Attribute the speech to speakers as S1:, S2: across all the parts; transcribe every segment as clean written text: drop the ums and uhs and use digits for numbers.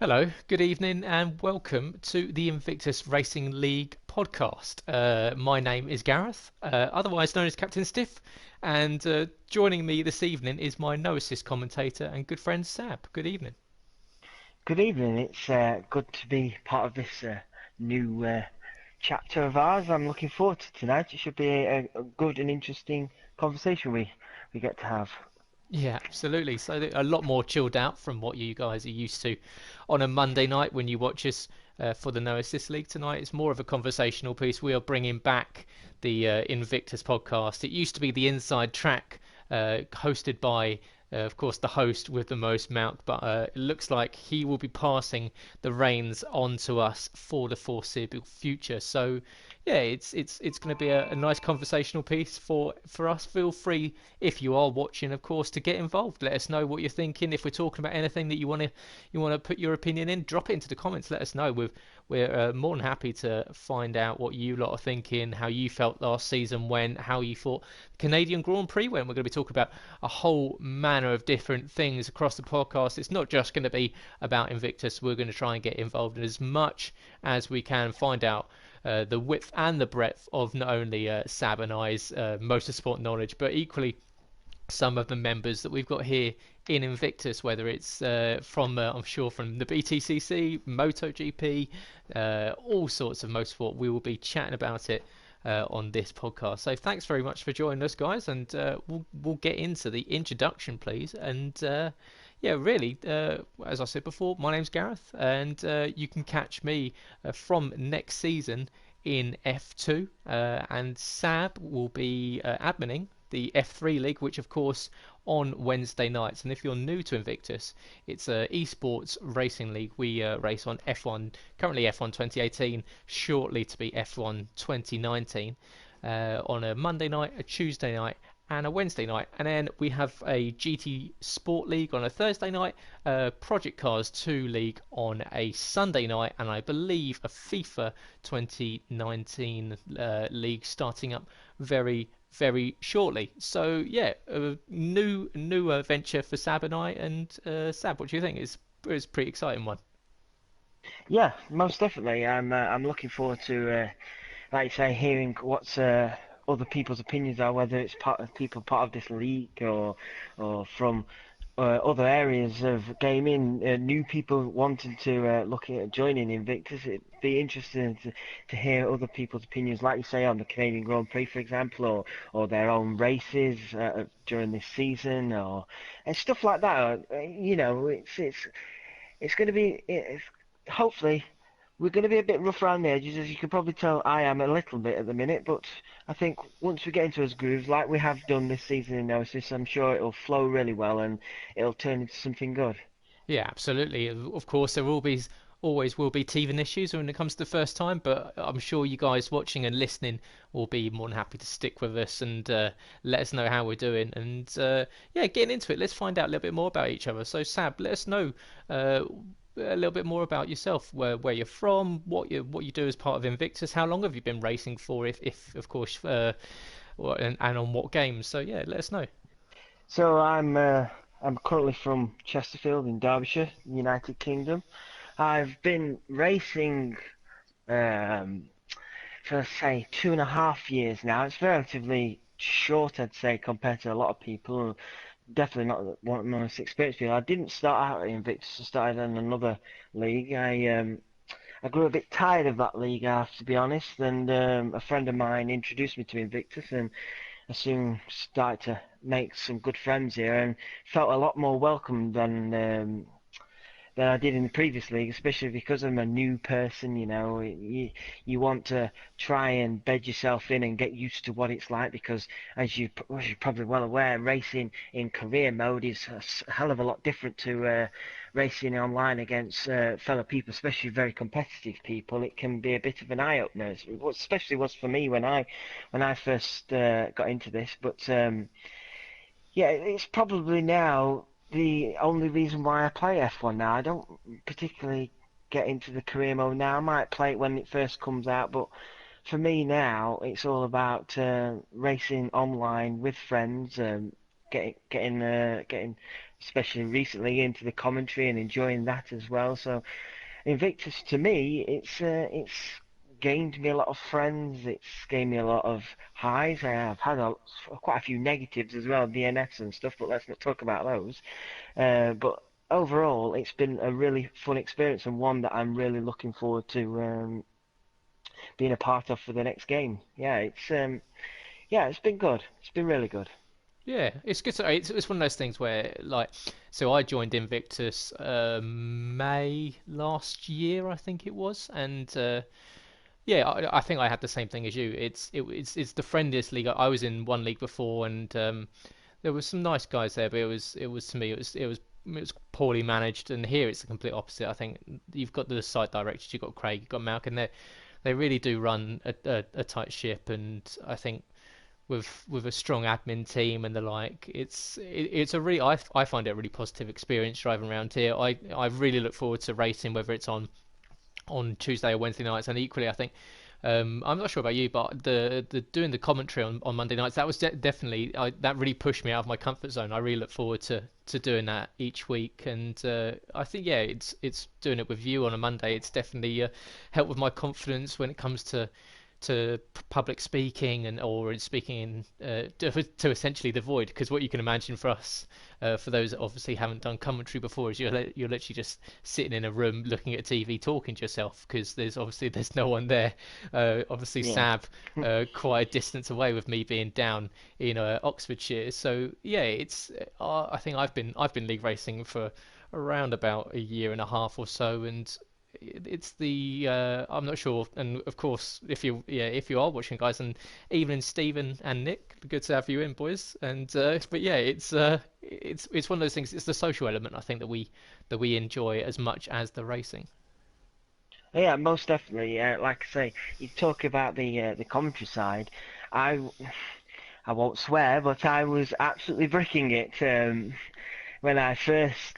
S1: Hello, good evening, and welcome to the Invictus Racing League podcast. My name is Gareth, otherwise known as Captain Stiff, and joining me this evening is my no assist commentator and good friend Sab. Good evening.
S2: Good evening. It's good to be part of this new chapter of ours. I'm looking forward to tonight. It should be a good and interesting conversation we get to have.
S1: Yeah, absolutely. So a lot more chilled out from what you guys are used to on a Monday night when you watch us for the No Assist League tonight. It's more of a conversational piece. We are bringing back the Invictus podcast. It used to be the Inside Track, hosted by, of course, the host with the most mouth, but it looks like he will be passing the reins on to us for the foreseeable future. So yeah, it's going to be a nice conversational piece for us. Feel free, if you are watching, of course, to get involved. Let us know what you're thinking. If we're talking about anything that you want to put your opinion in, drop it into the comments. Let us know. We're more than happy to find out what you lot are thinking, how you felt last season went, how you thought the Canadian Grand Prix went. We're going to be talking about a whole manner of different things across the podcast. It's not just going to be about Invictus. We're going to try and get involved in as much as we can, find out the width and the breadth of not only Sab and I's motorsport knowledge, but equally some of the members that we've got here in Invictus, whether it's from, I'm sure, from the BTCC, MotoGP, all sorts of motorsport. We will be chatting about it on this podcast. So thanks very much for joining us, guys, and we'll get into the introduction, please. And yeah, really, as I said before, my name's Gareth, and you can catch me from next season in F2, and Sab will be adminning the F3 League, which of course on Wednesday nights. And if you're new to Invictus, it's a esports racing league. We race on F1, currently F1 2018, shortly to be F1 2019, on a Monday night, a Tuesday night, and a Wednesday night. And then we have a GT Sport League on a Thursday night, Project Cars 2 League on a Sunday night, and I believe a FIFA 2019 league starting up very shortly. So yeah, a new venture for Sab and I. And Sab, what do you think? It's a pretty exciting one.
S2: Yeah, most definitely. I'm looking forward to, like you say, hearing what's other people's opinions are, whether it's part of people part of this league or from other areas of gaming, new people wanting to look at joining Invictus. It'd be interesting to hear other people's opinions, like you say, on the Canadian Grand Prix, for example, or their own races during this season, or and stuff like that. It's going to be hopefully we're going to be a bit rough around the edges, as you can probably tell. I am a little bit at the minute, but I think once we get into those grooves, like we have done this season in Oasis, I'm sure it'll flow really well and it'll turn into something good.
S1: Yeah, absolutely. Of course, there will be always will be teething issues when it comes to the first time, but I'm sure you guys watching and listening will be more than happy to stick with us and let us know how we're doing. And yeah, getting into it, let's find out a little bit more about each other. So, Sab, let us know a little bit more about yourself, where you're from, what you do as part of Invictus, how long have you been racing for, if of course, and on what games. So yeah, let us know.
S2: So I'm currently from Chesterfield in Derbyshire, United Kingdom. I've been racing um, for say 2.5 years now. It's relatively short, I'd say, compared to a lot of people. Definitely not one of the most experienced people. I didn't start out at Invictus. I started in another league. I grew a bit tired of that league, I have to be honest. And a friend of mine introduced me to Invictus, and I soon started to make some good friends here, and felt a lot more welcome than I did in the previous league, especially because I'm a new person. You want to try and bed yourself in and get used to what it's like, because as you're probably well aware, racing in career mode is a hell of a lot different to racing online against fellow people, especially very competitive people. It can be a bit of an eye opener, especially was for me when I first got into this. But yeah, it's probably now the only reason why I play F1 now. I don't particularly get into the career mode now. I might play it when it first comes out, but for me now, it's all about racing online with friends, getting especially recently, into the commentary and enjoying that as well. So Invictus to me, it's gained me a lot of friends. It's gained me a lot of highs. I have had quite a few negatives as well, DNFs and stuff, but let's not talk about those. But overall, it's been a really fun experience and one that I'm really looking forward to being a part of for the next game. Yeah, it's been good. It's been really good.
S1: Yeah, it's good. It's one of those things where, like, so I joined Invictus May last year, I think it was, and yeah, I think I had the same thing as you. It's the friendliest league. I was in one league before, and there was some nice guys there, but it was to me it was poorly managed, and here it's the complete opposite. I think you've got the site directors, you've got Craig, you've got Malcolm. They really do run a tight ship, and I think with a strong admin team and the like, it's a really I find it a really positive experience driving around here. I really look forward to racing, whether it's on Tuesday or Wednesday nights, and equally I think I'm not sure about you, but the doing the commentary on Monday nights, that was definitely that really pushed me out of my comfort zone. I really look forward to doing that each week, and I think yeah, it's doing it with you on a Monday. It's definitely helped with my confidence when it comes to public speaking and or in speaking to essentially the void, because what you can imagine for us, for those that obviously haven't done commentary before, is you're literally just sitting in a room looking at TV talking to yourself, because there's no one there. Obviously
S2: Yeah.
S1: Sab quite a distance away, with me being down in Oxfordshire. So yeah, it's I think I've been league racing for around about a year and a half or so, and it's the I'm not sure, and of course if you are watching, guys, and even Stephen and Nick, good to have you in, boys. And but yeah, it's one of those things. It's the social element, I think, that we enjoy as much as the racing.
S2: Yeah, most definitely. Like I say, you talk about the commentary side. I I won't swear, but I was absolutely bricking it when I first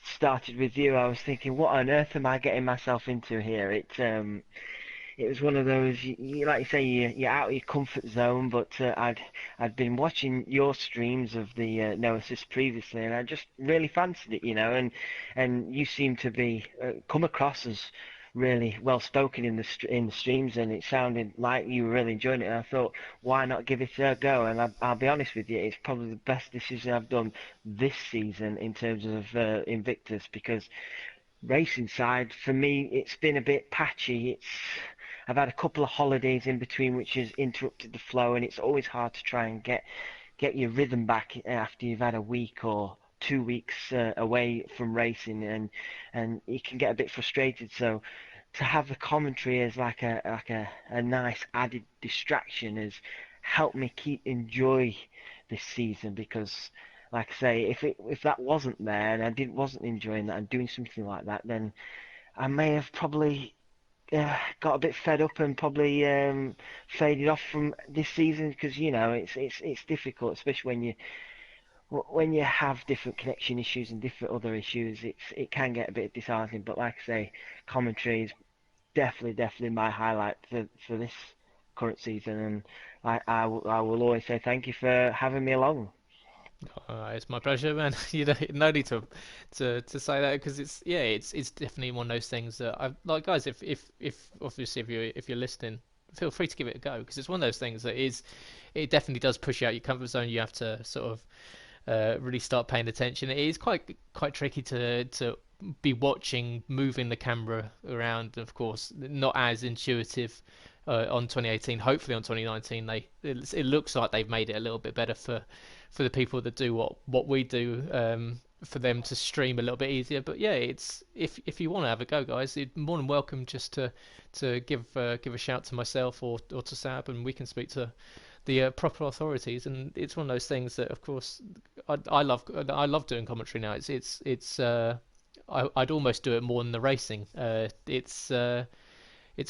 S2: started with you. I was thinking, what on earth am I getting myself into here? It was one of those, like you say, you're out of your comfort zone. But I'd been watching your streams of the No Assist previously, and I just really fancied it, and you seem to be come across as really well spoken in the streams, and it sounded like you were really enjoying it. And I thought, why not give it a go? And I'll be honest with you, it's probably the best decision I've done this season in terms of Invictus, because racing side for me it's been a bit patchy. I've had a couple of holidays in between which has interrupted the flow, and it's always hard to try and get your rhythm back after you've had a week or 2 weeks away from racing, and you can get a bit frustrated. So to have the commentary as like a nice added distraction has helped me keep enjoy this season, because like I say, if that wasn't there and I didn't wasn't enjoying that and doing something like that, then I may have probably got a bit fed up and probably faded off from this season, because it's difficult, especially when you have different connection issues and different other issues. It can get a bit disheartening. But like I say, commentary is definitely my highlight for this current season, and I will always say thank you for having me along.
S1: It's my pleasure, man. You don't no need to say that, because it's definitely one of those things that I like, guys. If obviously if you're listening, feel free to give it a go, because it's one of those things that it definitely does push you out your comfort zone. You have to sort of really start paying attention. It is quite tricky to be watching, moving the camera around. Of course, not as intuitive on 2018. Hopefully, on 2019, it looks like they've made it a little bit better for the people that do what we do. For them to stream a little bit easier. But yeah, it's if you want to have a go, guys, you're more than welcome just to give a shout to myself or to Sab, and we can speak to the proper authorities. And it's one of those things that, of course, I love doing commentary now. I'd almost do it more than the racing. It's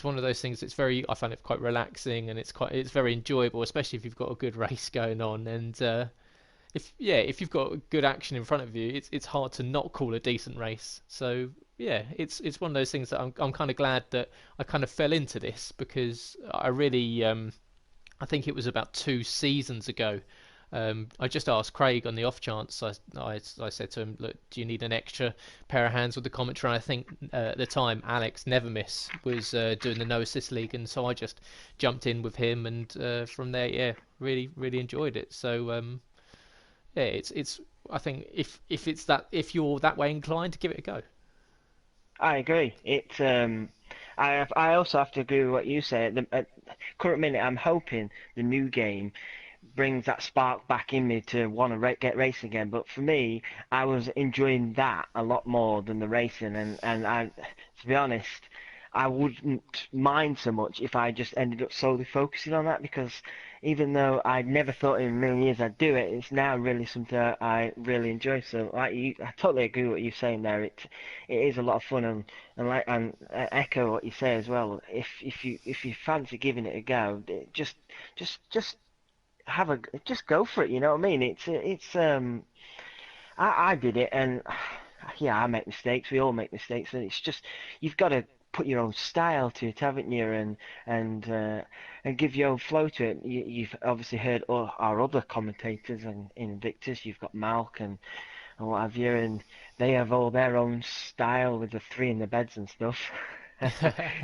S1: one of those things that's I find it quite relaxing, and it's very enjoyable, especially if you've got a good race going on. And if you've got good action in front of you, it's hard to not call a decent race. So yeah, it's one of those things that I'm kind of glad that I kind of fell into this, because I really I think it was about 2 seasons ago. I just asked Craig on the off chance. I said to him, "Look, do you need an extra pair of hands with the commentary?" And I think at the time Alex Nevermiss was doing the No Assist League, and so I just jumped in with him, and from there, yeah, really enjoyed it. So yeah, it's I think if you're that way inclined, give it a go.
S2: I agree. I also have to agree with what you say. At current minute, I'm hoping the new game brings that spark back in me to want to get racing again. But for me, I was enjoying that a lot more than the racing, and to be honest, I wouldn't mind so much if I just ended up solely focusing on that because even though I never thought in a million years I'd do it, it's now really something I really enjoy. So like I totally agree with what you're saying there. It is a lot of fun and echo what you say as well. If you fancy giving it a go, just have a just go for it. You know what I mean? I did it, and yeah, I make mistakes. We all make mistakes, and it's just you've got to put your own style to it, haven't you? And and give your own flow to it. You've obviously heard our other commentators and in Invictus. You've got Malk and what have you, and they have all their own style with the three in the beds and stuff.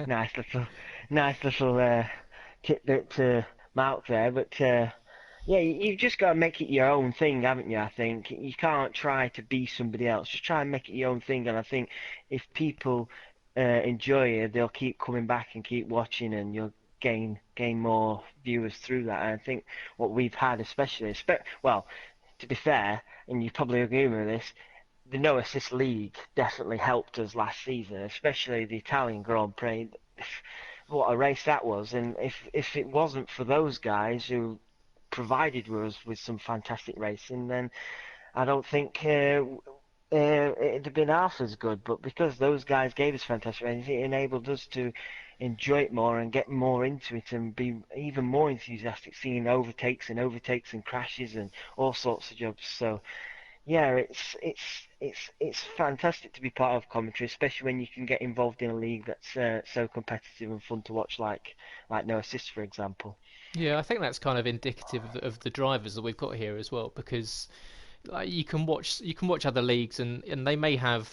S2: Nice little, nice little tidbit to Malk there, but. Yeah, you've just got to make it your own thing, haven't you? I think you can't try to be somebody else. Just try and make it your own thing. And I think if people enjoy it, they'll keep coming back and keep watching, and you'll gain more viewers through that. And I think what we've had, especially, well, to be fair, and you probably agree with this, the No Assist League definitely helped us last season, especially the Italian Grand Prix. What a race that was! And if it wasn't for those guys who provided us with some fantastic racing, then I don't think it'd have been half as good. But because those guys gave us fantastic racing, it enabled us to enjoy it more and get more into it and be even more enthusiastic, seeing overtakes and crashes and all sorts of jobs. So yeah, it's fantastic to be part of commentary, especially when you can get involved in a league that's so competitive and fun to watch, like No Assist, for example.
S1: Yeah, I think that's kind of indicative of the drivers that we've got here as well, because like you can watch other leagues and they may have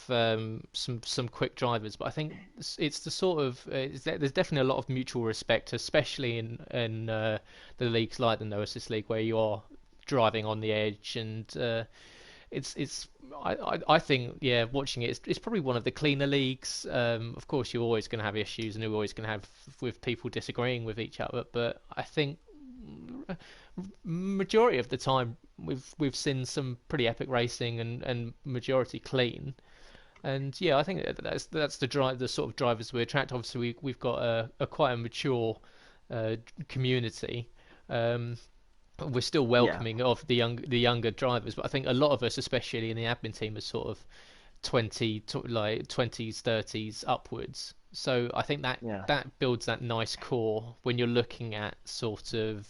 S1: some quick drivers, but I think it's the sort of there's definitely a lot of mutual respect, especially in the leagues like the No Assist League where you are driving on the edge and it's I think yeah, watching it, it's probably one of the cleaner leagues. Of course, you're always going to have issues and you're always going to have with people disagreeing with each other, but I think majority of the time we've seen some pretty epic racing and majority clean. And yeah, I think that's the sort of drivers we attract. Obviously, we've got a quite a mature uh, community. Um, we're still
S2: Yeah,
S1: welcoming of the younger drivers, but I think a lot of us, especially in the admin team, are sort of 20s, 30s upwards. So I think that
S2: yeah,
S1: that builds that nice core when you're looking at sort of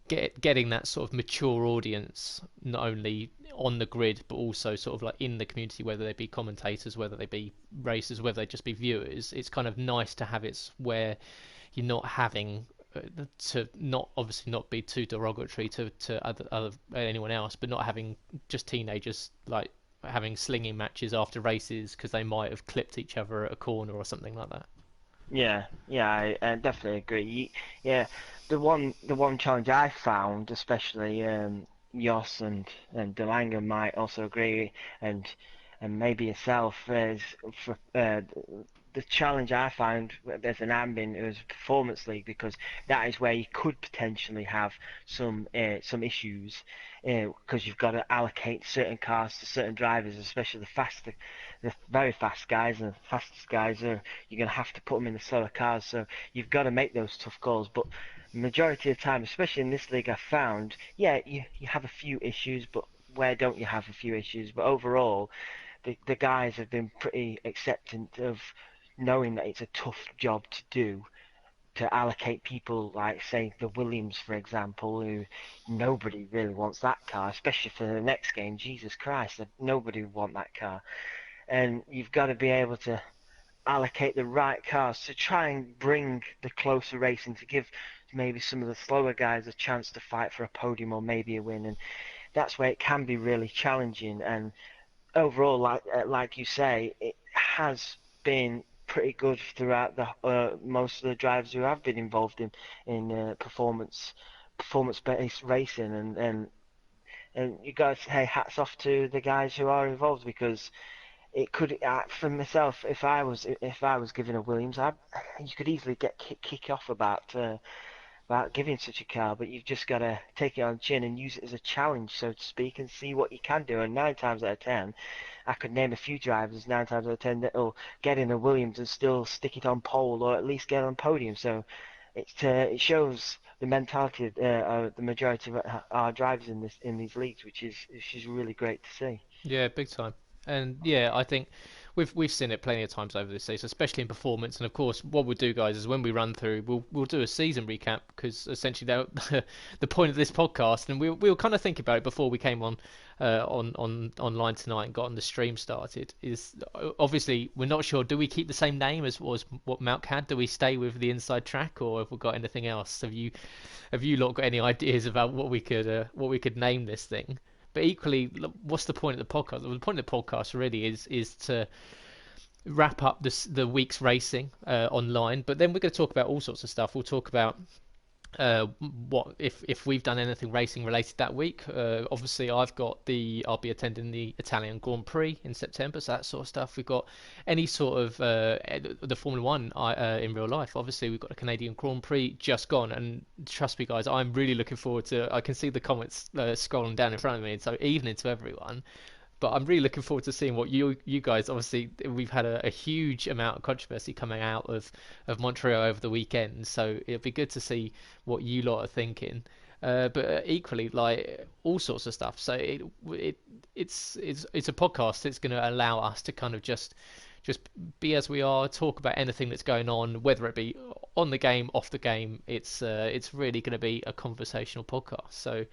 S1: getting that sort of mature audience, not only on the grid but also sort of like in the community, whether they be commentators, whether they be racers, whether they just be viewers. It's kind of nice to have it where you're not having to not obviously not be too derogatory to other anyone else, but not having just teenagers like having slinging matches after races because they might have clipped each other at a corner or something like that.
S2: yeah. I definitely agree. Yeah, the one challenge I found, especially Jos and Delanga might also agree, and and maybe yourself, is for the challenge I found as an admin was performance league because that is where you could potentially have some issues because you've got to allocate certain cars to certain drivers, especially the very fast guys and the fastest guys are you're going to have to put them in the slower cars. So you've got to make those tough calls. But majority of the time, especially in this league, I've found, yeah, you have a few issues, but where don't you have a few issues? But overall, the guys have been pretty acceptant of knowing that it's a tough job to do to allocate people like say the Williams for example who nobody really wants that car especially for the next game. Jesus Christ, nobody would want that car, and you've got to be able to allocate the right cars to try and bring the closer racing to give maybe some of the slower guys a chance to fight for a podium or maybe a win, and that's where it can be really challenging. And overall, like you say, it has been pretty good throughout the most of the drivers who have been involved in performance based racing, and you got to say hats off to the guys who are involved, because it could for myself, if I was given a Williams, you could easily get kick off about giving such a car, but you've just got to take it on chin and use it as a challenge, so to speak, and see what you can do. And 9 times out of 10, I could name a few drivers 9 times out of 10 that'll get in a Williams and still stick it on pole or at least get on podium. So it shows the mentality of the majority of our drivers in these leagues, which is really great to see.
S1: Yeah, big time. And yeah, I think we've seen it plenty of times over this season, especially in performance. And of course, what we'll do, guys, is when we run through, we'll do a season recap, because essentially the point of this podcast, and we'll kind of think about it before we came on online tonight and got on the stream started. Is obviously we're not sure. Do we keep the same name as was what Malk had? Do we stay with the inside track, or have we got anything else? Have you lot got any ideas about what we could name this thing? But equally, what's the point of the podcast? Well, the point of the podcast really is to wrap up the week's racing online. But then we're going to talk about all sorts of stuff. We'll talk about what if we've done anything racing related that week. Obviously, I'll be attending the Italian Grand Prix in September, so that sort of stuff. We've got any sort of the Formula One in real life. Obviously, we've got the Canadian Grand Prix just gone, and trust me, guys, I'm really looking forward to. I can see the comments scrolling down in front of me, and so evening to everyone. But I'm really looking forward to seeing what you guys. Obviously, we've had a huge amount of controversy coming out of Montreal over the weekend, so it'll be good to see what you lot are thinking. But equally, like all sorts of stuff. So it's a podcast that's going to allow us to kind of just be as we are, talk about anything that's going on, whether it be on the game, off the game. It's really going to be a conversational podcast. So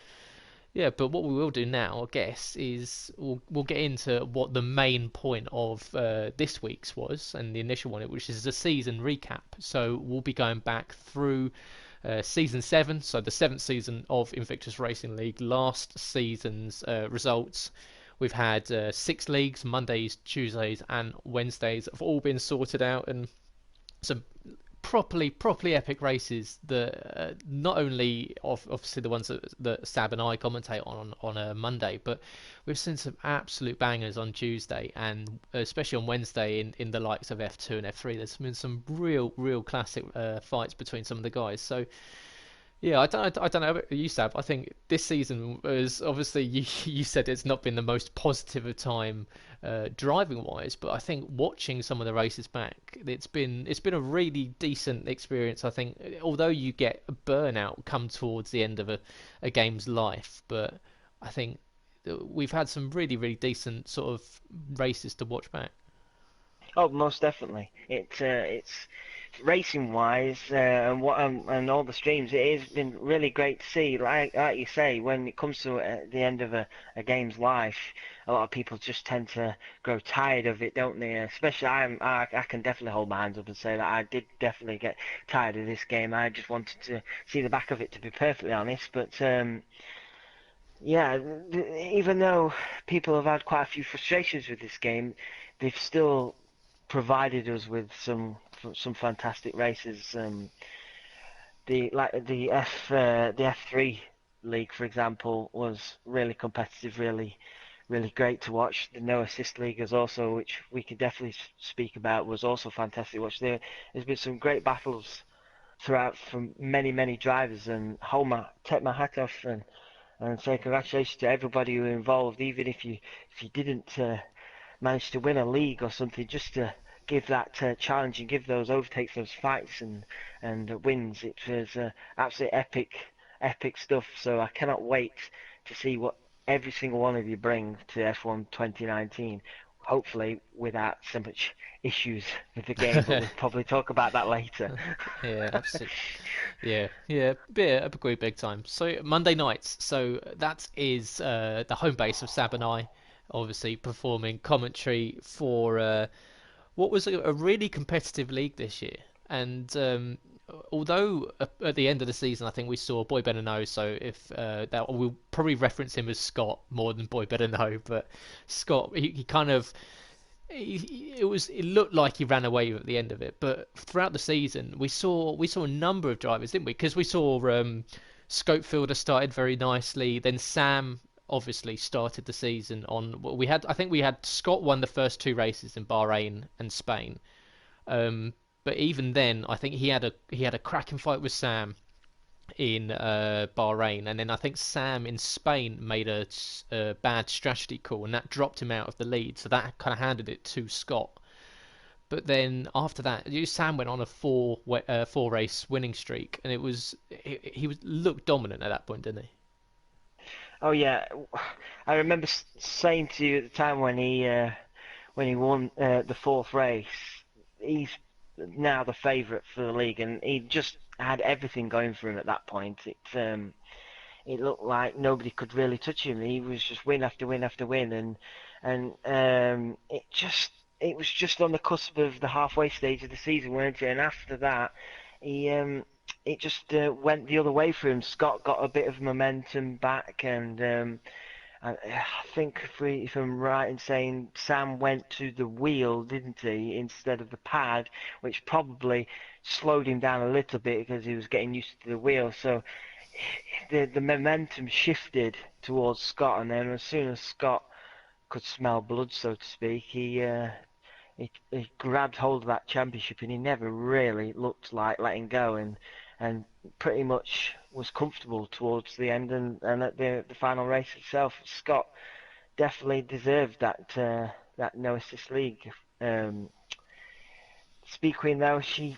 S1: yeah, but what we will do now, I guess, is we'll get into what the main point of this week's was, and the initial one, which is a season recap. So we'll be going back through season 7, so the 7th season of Invictus Racing League, last season's results. We've had 6 leagues, Mondays, Tuesdays, and Wednesdays have all been sorted out, and some properly epic races that not only obviously the ones that Sab and I commentate on a Monday, but we've seen some absolute bangers on Tuesday, and especially on Wednesday in the likes of F2 and F3. There's been some real classic fights between some of the guys. So yeah, I don't know about you, Sab. I think this season was obviously you said it's not been the most positive of time driving wise, but I think watching some of the races back, it's been a really decent experience. I think although you get a burnout come towards the end of a game's life, but I think we've had some really decent sort of races to watch back.
S2: Oh, most definitely. It's racing wise, and all the streams. It has been really great to see. Like you say, when it comes to the end of a game's life, a lot of people just tend to grow tired of it, don't they? Especially I can definitely hold my hands up and say that I did definitely get tired of this game. I just wanted to see the back of it, to be perfectly honest. But yeah, even though people have had quite a few frustrations with this game, they've still provided us with some fantastic races. The F3 league, for example, was really competitive, really great to watch. The No Assist League is also, which we could definitely speak about, was also fantastic to watch. There's been some great battles throughout from many drivers, and take my hat off and say congratulations to everybody who involved, even if you didn't manage to win a league or something, just to give that challenge and give those overtakes, those fights and wins. It was absolutely epic stuff. So I cannot wait to see what every single one of you bring to F1 2019. Hopefully without so much issues with the game, but we'll probably talk about that later.
S1: Yeah, absolutely. Yeah, agree big time. So Monday nights, so that is the home base of Sab and I, obviously performing commentary for what was a really competitive league this year. And although at the end of the season, I think we saw Boy Better Know. So if that we'll probably reference him as Scott more than Boy Better Know, but Scott, he kind of it looked like he ran away at the end of it. But throughout the season, we saw a number of drivers, didn't we? Because we saw Scopefielder started very nicely. Then Sam obviously started the season on. We had I think we had Scott won the first two races in Bahrain and Spain. Um, but even then, I think he had a cracking fight with Sam in Bahrain, and then I think Sam in Spain made a bad strategy call, and that dropped him out of the lead. So that kind of handed it to Scott. But then after that, Sam went on a four race winning streak, and he was looked dominant at that point, didn't he?
S2: Oh yeah, I remember saying to you at the time when he won the fourth race, he's now the favourite for the league, and he just had everything going for him at that point. It looked like nobody could really touch him. He was just win after win after win, and it was just on the cusp of the halfway stage of the season, weren't it? And after that, he it just went the other way for him. Scott got a bit of momentum back, and I think if I'm right in saying Sam went to the wheel, didn't he, instead of the pad, which probably slowed him down a little bit because he was getting used to the wheel. So the momentum shifted towards Scott, and then as soon as Scott could smell blood, so to speak, he grabbed hold of that championship, and he never really looked like letting go, and pretty much was comfortable towards the end, and at the final race itself, Scott definitely deserved that no assist league. Um, Speed Queen though, she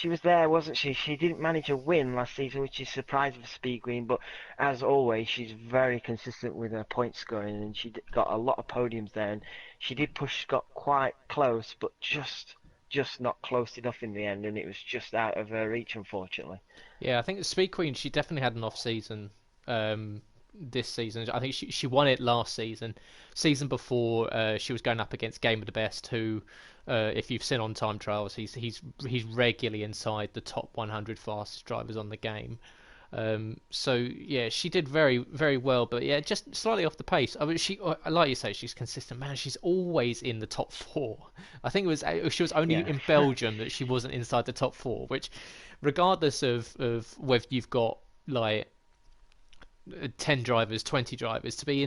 S2: was there, wasn't she? She didn't manage a win last season, which is surprising for Speed Queen, but as always, she's very consistent with her point scoring, and she got a lot of podiums there, and she did push Scott quite close, but just not close enough in the end, and it was just out of her reach, unfortunately.
S1: Yeah, I think the Speed Queen, she definitely had an off season this season. I think she won it last season. Season before, she was going up against Game of the Best, who, if you've seen on time trials, he's regularly inside the top 100 fastest drivers on the game. So yeah, she did very very well, but yeah, just slightly off the pace. I mean, like you say, she's consistent. Man, she's always in the top four. I think she was only
S2: Yeah.
S1: in Belgium that she wasn't inside the top four, which, regardless of whether you've got like 10 drivers, 20 drivers, to be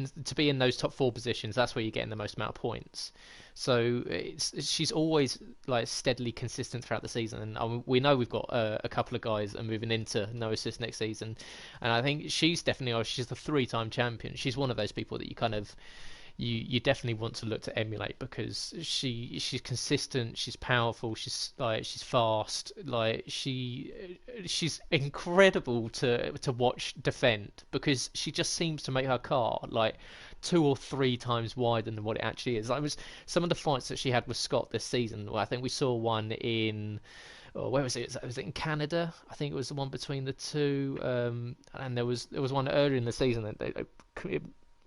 S1: in those top four positions, that's where you're getting the most amount of points. So she's always like steadily consistent throughout the season, and we know we've got a couple of guys that are moving into no assist next season, and I think she's the three-time champion. She's one of those people that you definitely want to look to emulate, because she's consistent, she's powerful, she's fast, she's incredible to watch defend, because she just seems to make her car like two or three times wider than what it actually is. Like, some of the fights that she had with Scott this season. Well, I think we saw one in, oh, where was it? Was it in Canada? I think it was the one between the two. And there was one earlier in the season that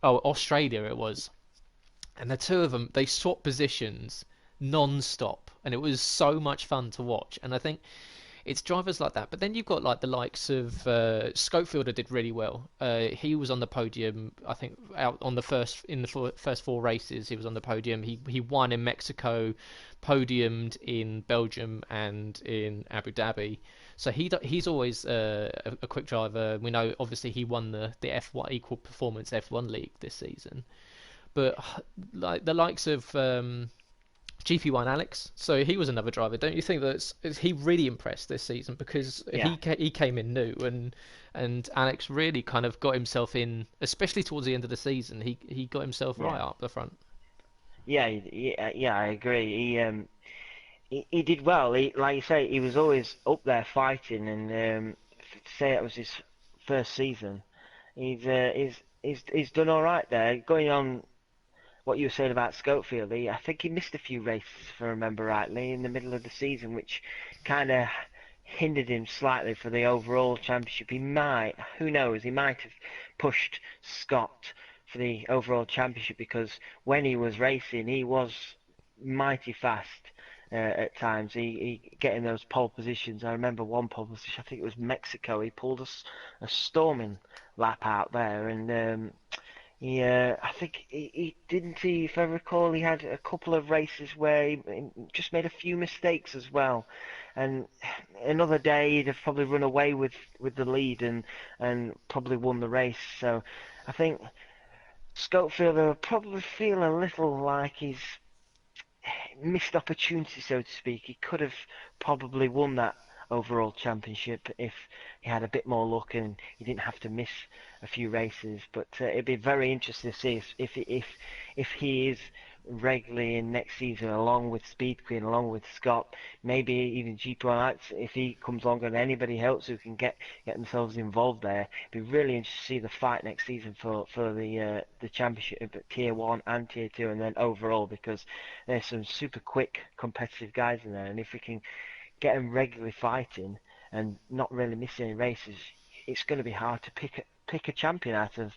S1: oh, Australia it was, and the two of them, they swapped positions non-stop, and it was so much fun to watch. And I think it's drivers like that. But then you've got like the likes of Scopefielder did really well. He was on the podium, I think, out on the first four races. He was on the podium. He won in Mexico, podiumed in Belgium and in Abu Dhabi. So he's always a quick driver. We know obviously he won the F1 Equal Performance F1 League this season. But like the likes of GP1 Alex, so he was another driver. Don't you think that he really impressed this season, because
S2: Yeah.
S1: he came in new, and Alex really kind of got himself in, especially towards the end of the season. He got himself right
S2: Yeah.
S1: up the front.
S2: Yeah, I agree. He did well. Like you say, he was always up there fighting, and to say it was his first season, he's done all right there. Going on what you were saying about Schofield, I think he missed a few races, if I remember rightly, in the middle of the season, which kind of hindered him slightly for the overall championship. Who knows, he might have pushed Scott for the overall championship, because when he was racing, he was mighty fast. at times. He getting those pole positions. I remember one pole position. I think it was Mexico. He pulled a storming lap out there, and I think he didn't he, if I recall, he had a couple of races where he just made a few mistakes as well. And another day he'd have probably run away with the lead and probably won the race. So I think Schofield will probably feel a little like he's missed opportunity, so to speak. He could have probably won that overall championship if he had a bit more luck and he didn't have to miss a few races. But it'd be very interesting to see if he is regularly in next season, along with Speed Queen, along with Scott, maybe even GP1 if he comes along and anybody else who can get themselves involved there. It'd be really interesting to see the fight next season for the championship at Tier 1 and Tier 2 and then overall, because there's some super quick competitive guys in there, and if we can get them regularly fighting and not really missing any races, it's going to be hard to pick a champion out of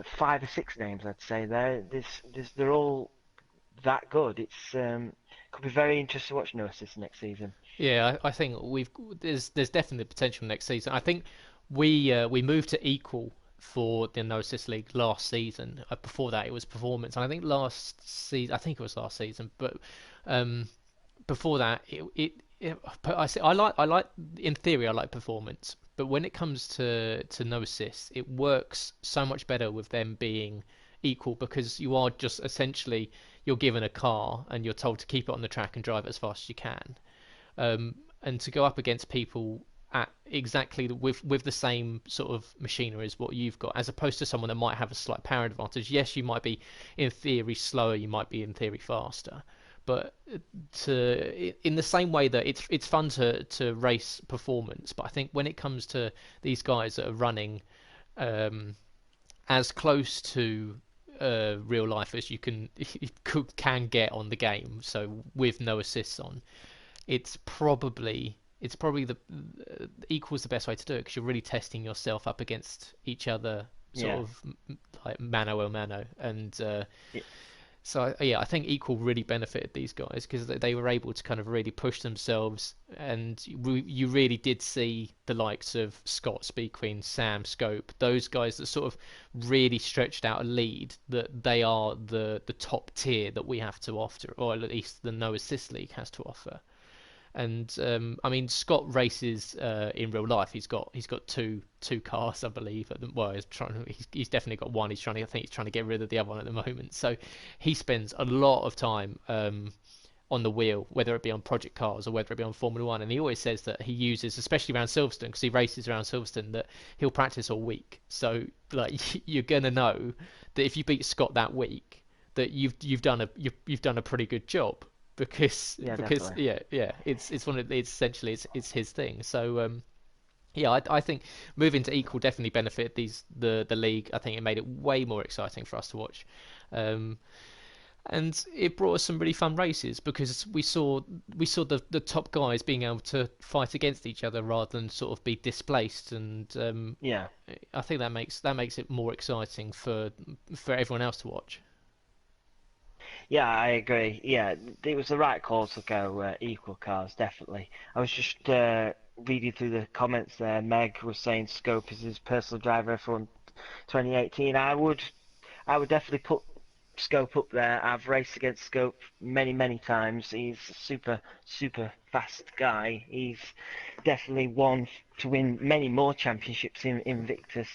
S2: 5 or 6 names. I'd say they're all that good. It's could be very interesting to watch Gnosis next season.
S1: Yeah, I think there's definitely potential next season. I think we moved to equal for the Gnosis League last season. Before that, it was performance, and I think I think it was last season, but um, before that, but I like in theory I like performance, but when it comes to Gnosis, it works so much better with them being equal because you are just essentially you're given a car and you're told to keep it on the track and drive it as fast as you can, and to go up against people at exactly with the same sort of machinery as what you've got, as opposed to someone that might have a slight power advantage. Yes, you might be in theory slower, you might be in theory faster, but in the same way that it's fun to race performance, but I think when it comes to these guys that are running as close to real life as you can get on the game, so with no assists on, it's probably the equals the best way to do it because you're really testing yourself up against each other, sort
S2: Yeah.
S1: of like mano a mano, and
S2: Yeah.
S1: so yeah, I think equal really benefited these guys because they were able to kind of really push themselves, and you really did see the likes of Scott, Speed Queen, Sam, Scope, those guys that sort of really stretched out a lead. That they are the top tier that we have to offer, or at least the No Assist League has to offer. And I mean, Scott races in real life. He's got two cars, I believe. Well, he's definitely got one. I think he's trying to get rid of the other one at the moment. So he spends a lot of time on the wheel, whether it be on project cars or whether it be on Formula One. And he always says that he uses, especially around Silverstone, because he races around Silverstone, that he'll practice all week. So like you're gonna know that if you beat Scott that week, that you've done a pretty good job
S2: Yeah,
S1: because
S2: definitely.
S1: yeah, it's one of it's essentially it's his thing. So yeah, I think moving to equal definitely benefited the league. I think it made it way more exciting for us to watch. Um, and it brought us some really fun races because we saw the top guys being able to fight against each other rather than sort of be displaced, and
S2: Yeah.
S1: I think that makes it more exciting for everyone else to watch.
S2: Yeah, I agree. Yeah, it was the right call to go equal cars, definitely. I was just reading through the comments there. Meg was saying Scope is his personal driver for 2018. I would definitely put Scope up there. I've raced against Scope many, many times. He's a super, super fast guy. He's definitely one to win many more championships in Invictus.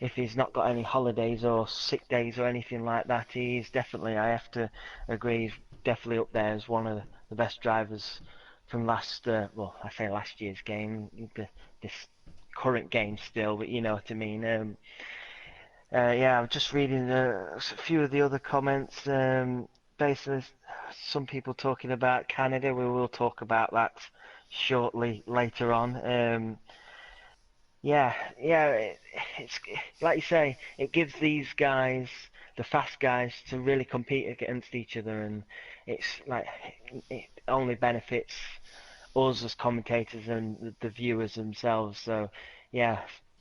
S2: If he's not got any holidays or sick days or anything like that, he's definitely, I have to agree, he's definitely up there as one of the best drivers from well, I say last year's game, this current game still, but you know what I mean. Yeah, I'm just reading a few of the other comments. Basically, some people talking about Canada. We will talk about that shortly later on. Yeah, yeah, it's like you say, it gives these guys, the fast guys, to really compete against each other, and it's like it only benefits us as commentators and the viewers themselves. So, yeah,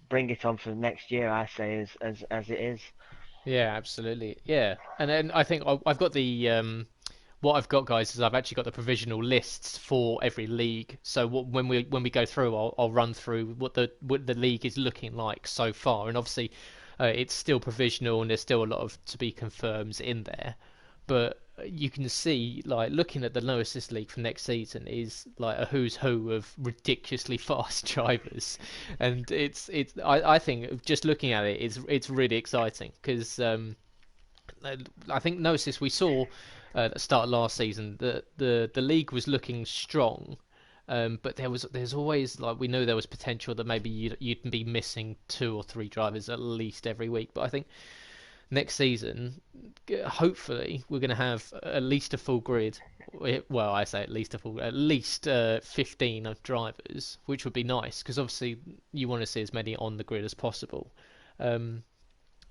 S2: bring it on for next year, I say, as it is.
S1: Yeah, absolutely. Yeah, and then I think I've got the what I've got, guys, is I've actually got the provisional lists for every league. So when we go through, I'll run through what the league is looking like so far, and obviously it's still provisional and there's still a lot of to be confirms in there. But you can see, like, looking at the no assist league for next season is like a who's who of ridiculously fast drivers, and I think just looking at it, it's really exciting because I think no assist we saw at the start of last season that the league was looking strong. But there's always, like, we knew there was potential that maybe you'd be missing two or three drivers at least every week. But I think next season, hopefully, we're going to have at least a full grid. Well, I say at least a full, at least 15 of drivers, which would be nice because obviously you want to see as many on the grid as possible. Um,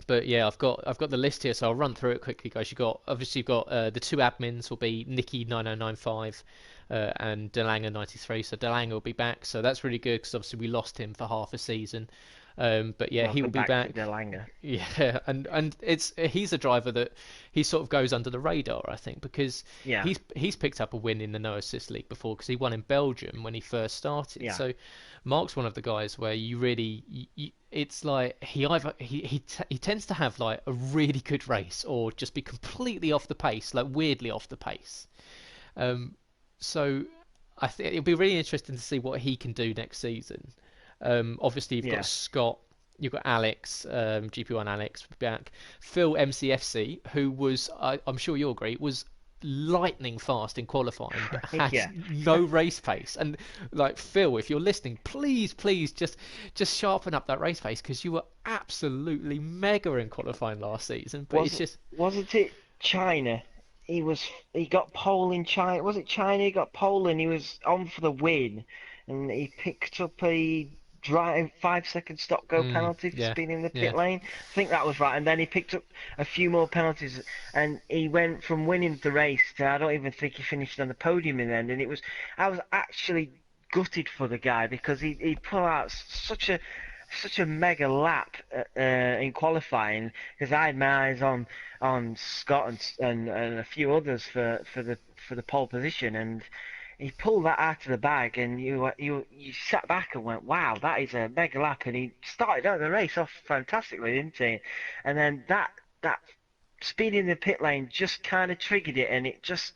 S1: but yeah, I've got the list here, so I'll run through it quickly, guys. You've got the two admins will be Nikki 9095 and Delanga 93. So Delanga will be back, so that's really good because obviously we lost him for half a season. But yeah, he will
S2: Welcome
S1: be
S2: back to
S1: back.
S2: Delanga.
S1: Yeah, and he's a driver that he sort of goes under the radar, I think, because
S2: Yeah,
S1: he's picked up a win in the no assist league before because he won in Belgium when he first started.
S2: yeah,
S1: So Mark's one of the guys where you really it's like he either he tends to have like a really good race or just be completely off the pace, like weirdly off the pace. Um, so I think it'll be really interesting to see what he can do next season. Obviously, you've got
S2: yeah.
S1: Scott, you've got Alex, GP1 Alex back, Phil MCFC, who was, I'm sure you'll agree, was lightning fast in qualifying, but had
S2: Yeah.
S1: no race pace. And like Phil, if you're listening, please, just sharpen up that race pace because you were absolutely mega in qualifying last season. But it's
S2: Was
S1: just
S2: wasn't it China? He got pole in China. Was it China? He got pole and he was on for the win, and he picked up a drive 5 second stop go penalty for
S1: yeah,
S2: speeding in the
S1: yeah.
S2: pit lane. I think that was right. And then he picked up a few more penalties, and he went from winning the race to I don't even think he finished on the podium in the end. And I was actually gutted for the guy because he put out such a mega lap in qualifying because I had my eyes on Scott and a few others for the pole position, and he pulled that out of the bag, and you sat back and went, wow, that is a mega lap, and he started out the race off fantastically, didn't he? And then that speed in the pit lane just kind of triggered it, and it just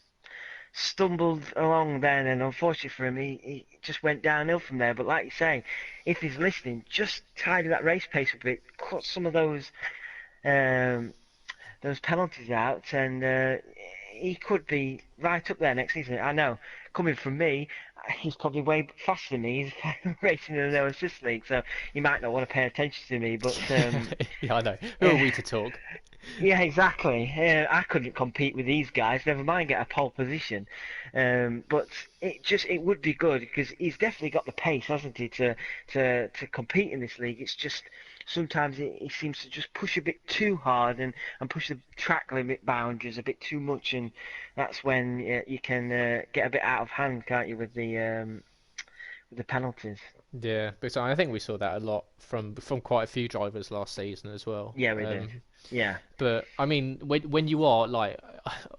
S2: stumbled along then, and unfortunately for him, he just went downhill from there. But like you say, if he's listening, just tidy that race pace a bit, cut some of um, those penalties out, and he could be right up there next season. I know, coming from me, he's probably way faster than me. He's racing in the no assist league, so he might not want to pay attention to me. But
S1: Yeah, I know. Who are we to talk?
S2: yeah, exactly. I couldn't compete with these guys. Never mind get a pole position. But it would be good because he's definitely got the pace, hasn't he, to compete in this league. It's just sometimes he seems to just push a bit too hard and push the track limit boundaries a bit too much, and that's when you can get a bit out of hand, can't you, with the penalties?
S1: Yeah, because I think we saw that a lot from quite a few drivers last season as well.
S2: Yeah, we did. Yeah,
S1: But I mean, when you are like,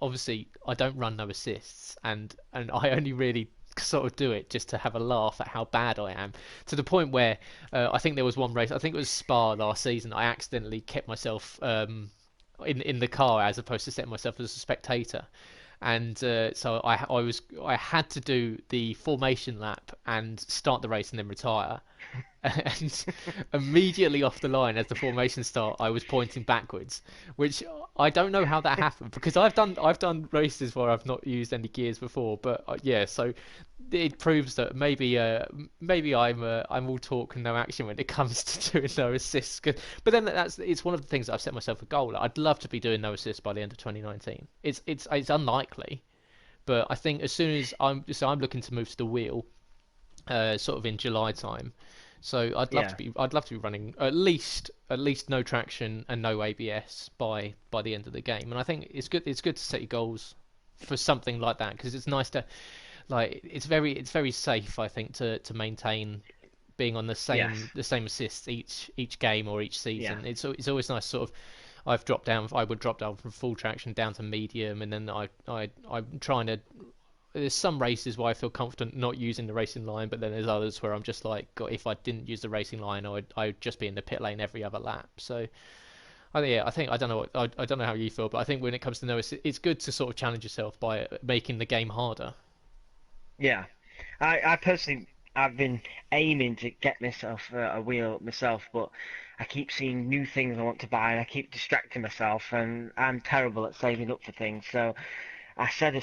S1: obviously, I don't run no assists, and I only really sort of do it just to have a laugh at how bad I am. To the point where I think there was one race, I think it was Spa last season. I accidentally kept myself in the car as opposed to setting myself as a spectator. And so I had to do the formation lap and start the race and then retire. And immediately off the line as the formation start, I was pointing backwards, which I don't know how that happened because I've done races where I've not used any gears before, but yeah, so it proves that maybe I'm all talk and no action when it comes to doing no assists. But then it's one of the things that I've set myself a goal. I'd love to be doing no assists by the end of 2019. It's unlikely, but I think as soon as I'm looking to move to the wheel, sort of in July time. So
S2: yeah,
S1: I'd love to be running at least no traction and no ABS by the end of the game. And I think it's good to set your goals for something like that because it's nice to, like, it's very safe, I think, to maintain being on the
S2: yes,
S1: same assists each game or each
S2: yeah,
S1: season. It's always nice, sort of. I've dropped down. I would drop down from full traction down to medium, and then I'm trying to. There's some races where I feel confident not using the racing line, but then there's others where I'm just like, God, if I didn't use the racing line, I'd just be in the pit lane every other lap. So I think I don't know I don't know how you feel, but I think when it comes to Noah, it's good to sort of challenge yourself by making the game harder.
S2: Yeah, I personally, I've been aiming to get myself a wheel myself, but I keep seeing new things I want to buy, and I keep distracting myself, and I'm terrible at saving up for things. So I said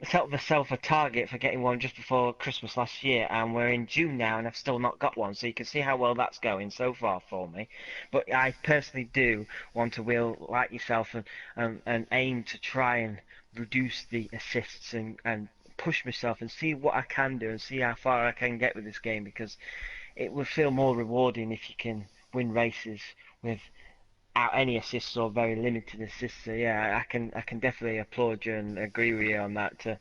S2: set myself a target for getting one just before Christmas last year, and we're in June now, and I've still not got one. So you can see how well that's going so far for me. But I personally do want a wheel like yourself, and aim to try and reduce the assists and push myself and see what I can do and see how far I can get with this game, because it would feel more rewarding if you can win races without any assists or very limited assists. So yeah, I can definitely applaud you and agree with you on that, to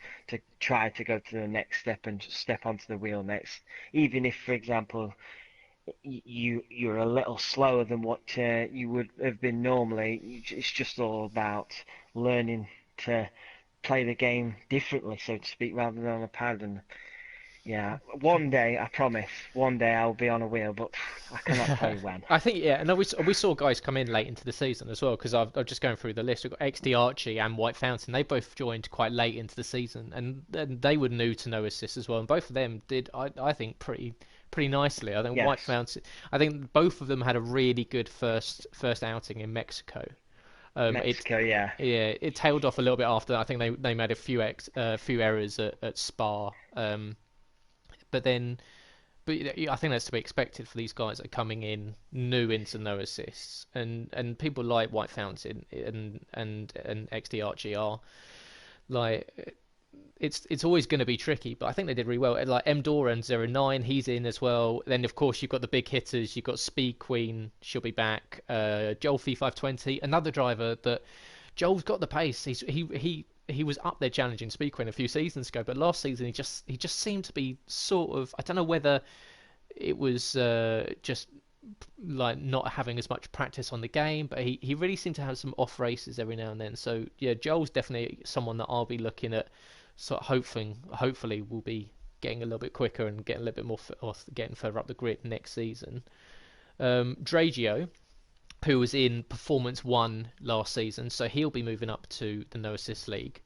S2: try to go to the next step and step onto the wheel next, even if, for example, you're a little slower than what you would have been normally. It's just all about learning to play the game differently, so to speak, rather than on a pad. And yeah, one day, I promise, one day I'll be on a wheel, but I cannot tell you when.
S1: I think, yeah, and we saw guys come in late into the season as well, because I'm just going through the list. We've got XD Archie and White Fountain. They both joined quite late into the season, and they were new to no assist as well. And both of them did, I think, pretty nicely. I think White
S2: Yes,
S1: Fountain. I think both of them had a really good first outing in Mexico. It
S2: Mexico, yeah.
S1: Yeah, it tailed off a little bit after that. I think they made a few errors at Spa, but then. But I think that's to be expected for these guys that are coming in new into no assists, and people like White Fountain and XD Archie are like, it's always going to be tricky, but I think they did really well. Like M Doran 09, he's in as well. Then of course you've got the big hitters. You've got Speed Queen, she'll be back. Joel Fee 520, another driver that Joel's got the pace. He was up there challenging Speed Queen a few seasons ago, but last season he just seemed to be sort of, I don't know whether it was just like not having as much practice on the game, but he really seemed to have some off races every now and then. So yeah, Joel's definitely someone that I'll be looking at, sort of hopefully will be getting a little bit quicker and getting a little bit more getting further up the grid next season. Dragio, who was in Performance One last season, so he'll be moving up to the No Assist League.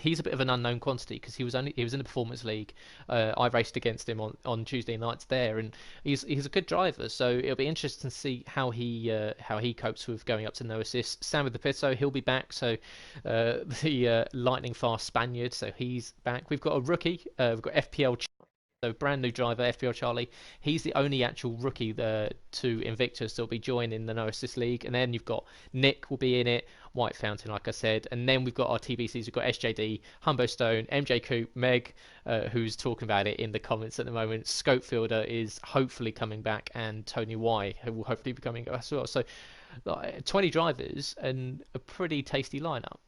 S1: He's a bit of an unknown quantity because he was in the Performance League. I raced against him on Tuesday nights there, and he's a good driver. So it'll be interesting to see how he copes with going up to No Assist. Sam with the Pito, he'll be back. So the lightning fast Spaniard, so he's back. We've got a rookie. We've got FPL, so brand new driver, FPL Charlie. He's the only actual rookie there to Invictus that'll be joining the No Assist League. And then you've got Nick will be in it, White Fountain, like I said. And then we've got our TBCs. We've got SJD, Humbo Stone, MJ Coop, Meg, who's talking about it in the comments at the moment. Scopefielder is hopefully coming back, and Tony Y, who will hopefully be coming as well. So 20 drivers and a pretty tasty lineup.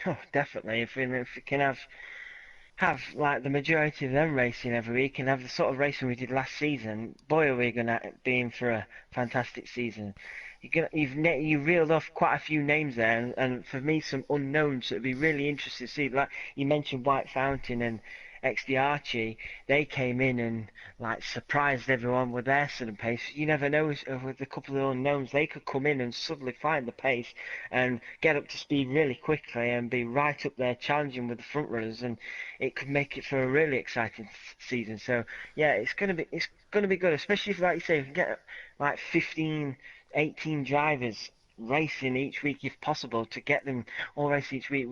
S2: Oh, definitely. If we can have like the majority of them racing every week and have the sort of racing we did last season, boy, are we gonna be in for a fantastic season. You've reeled off quite a few names there, and for me some unknowns that would be really interesting to see. Like you mentioned, White Fountain and XD Archie, they came in and like surprised everyone with their sudden pace. You never know, with a couple of unknowns, they could come in and suddenly find the pace and get up to speed really quickly and be right up there challenging with the front runners, and it could make it for a really exciting season. So yeah, it's gonna be good, especially if, like you say, you can get like 15, 18 drivers racing each week if possible, to get them all race each week.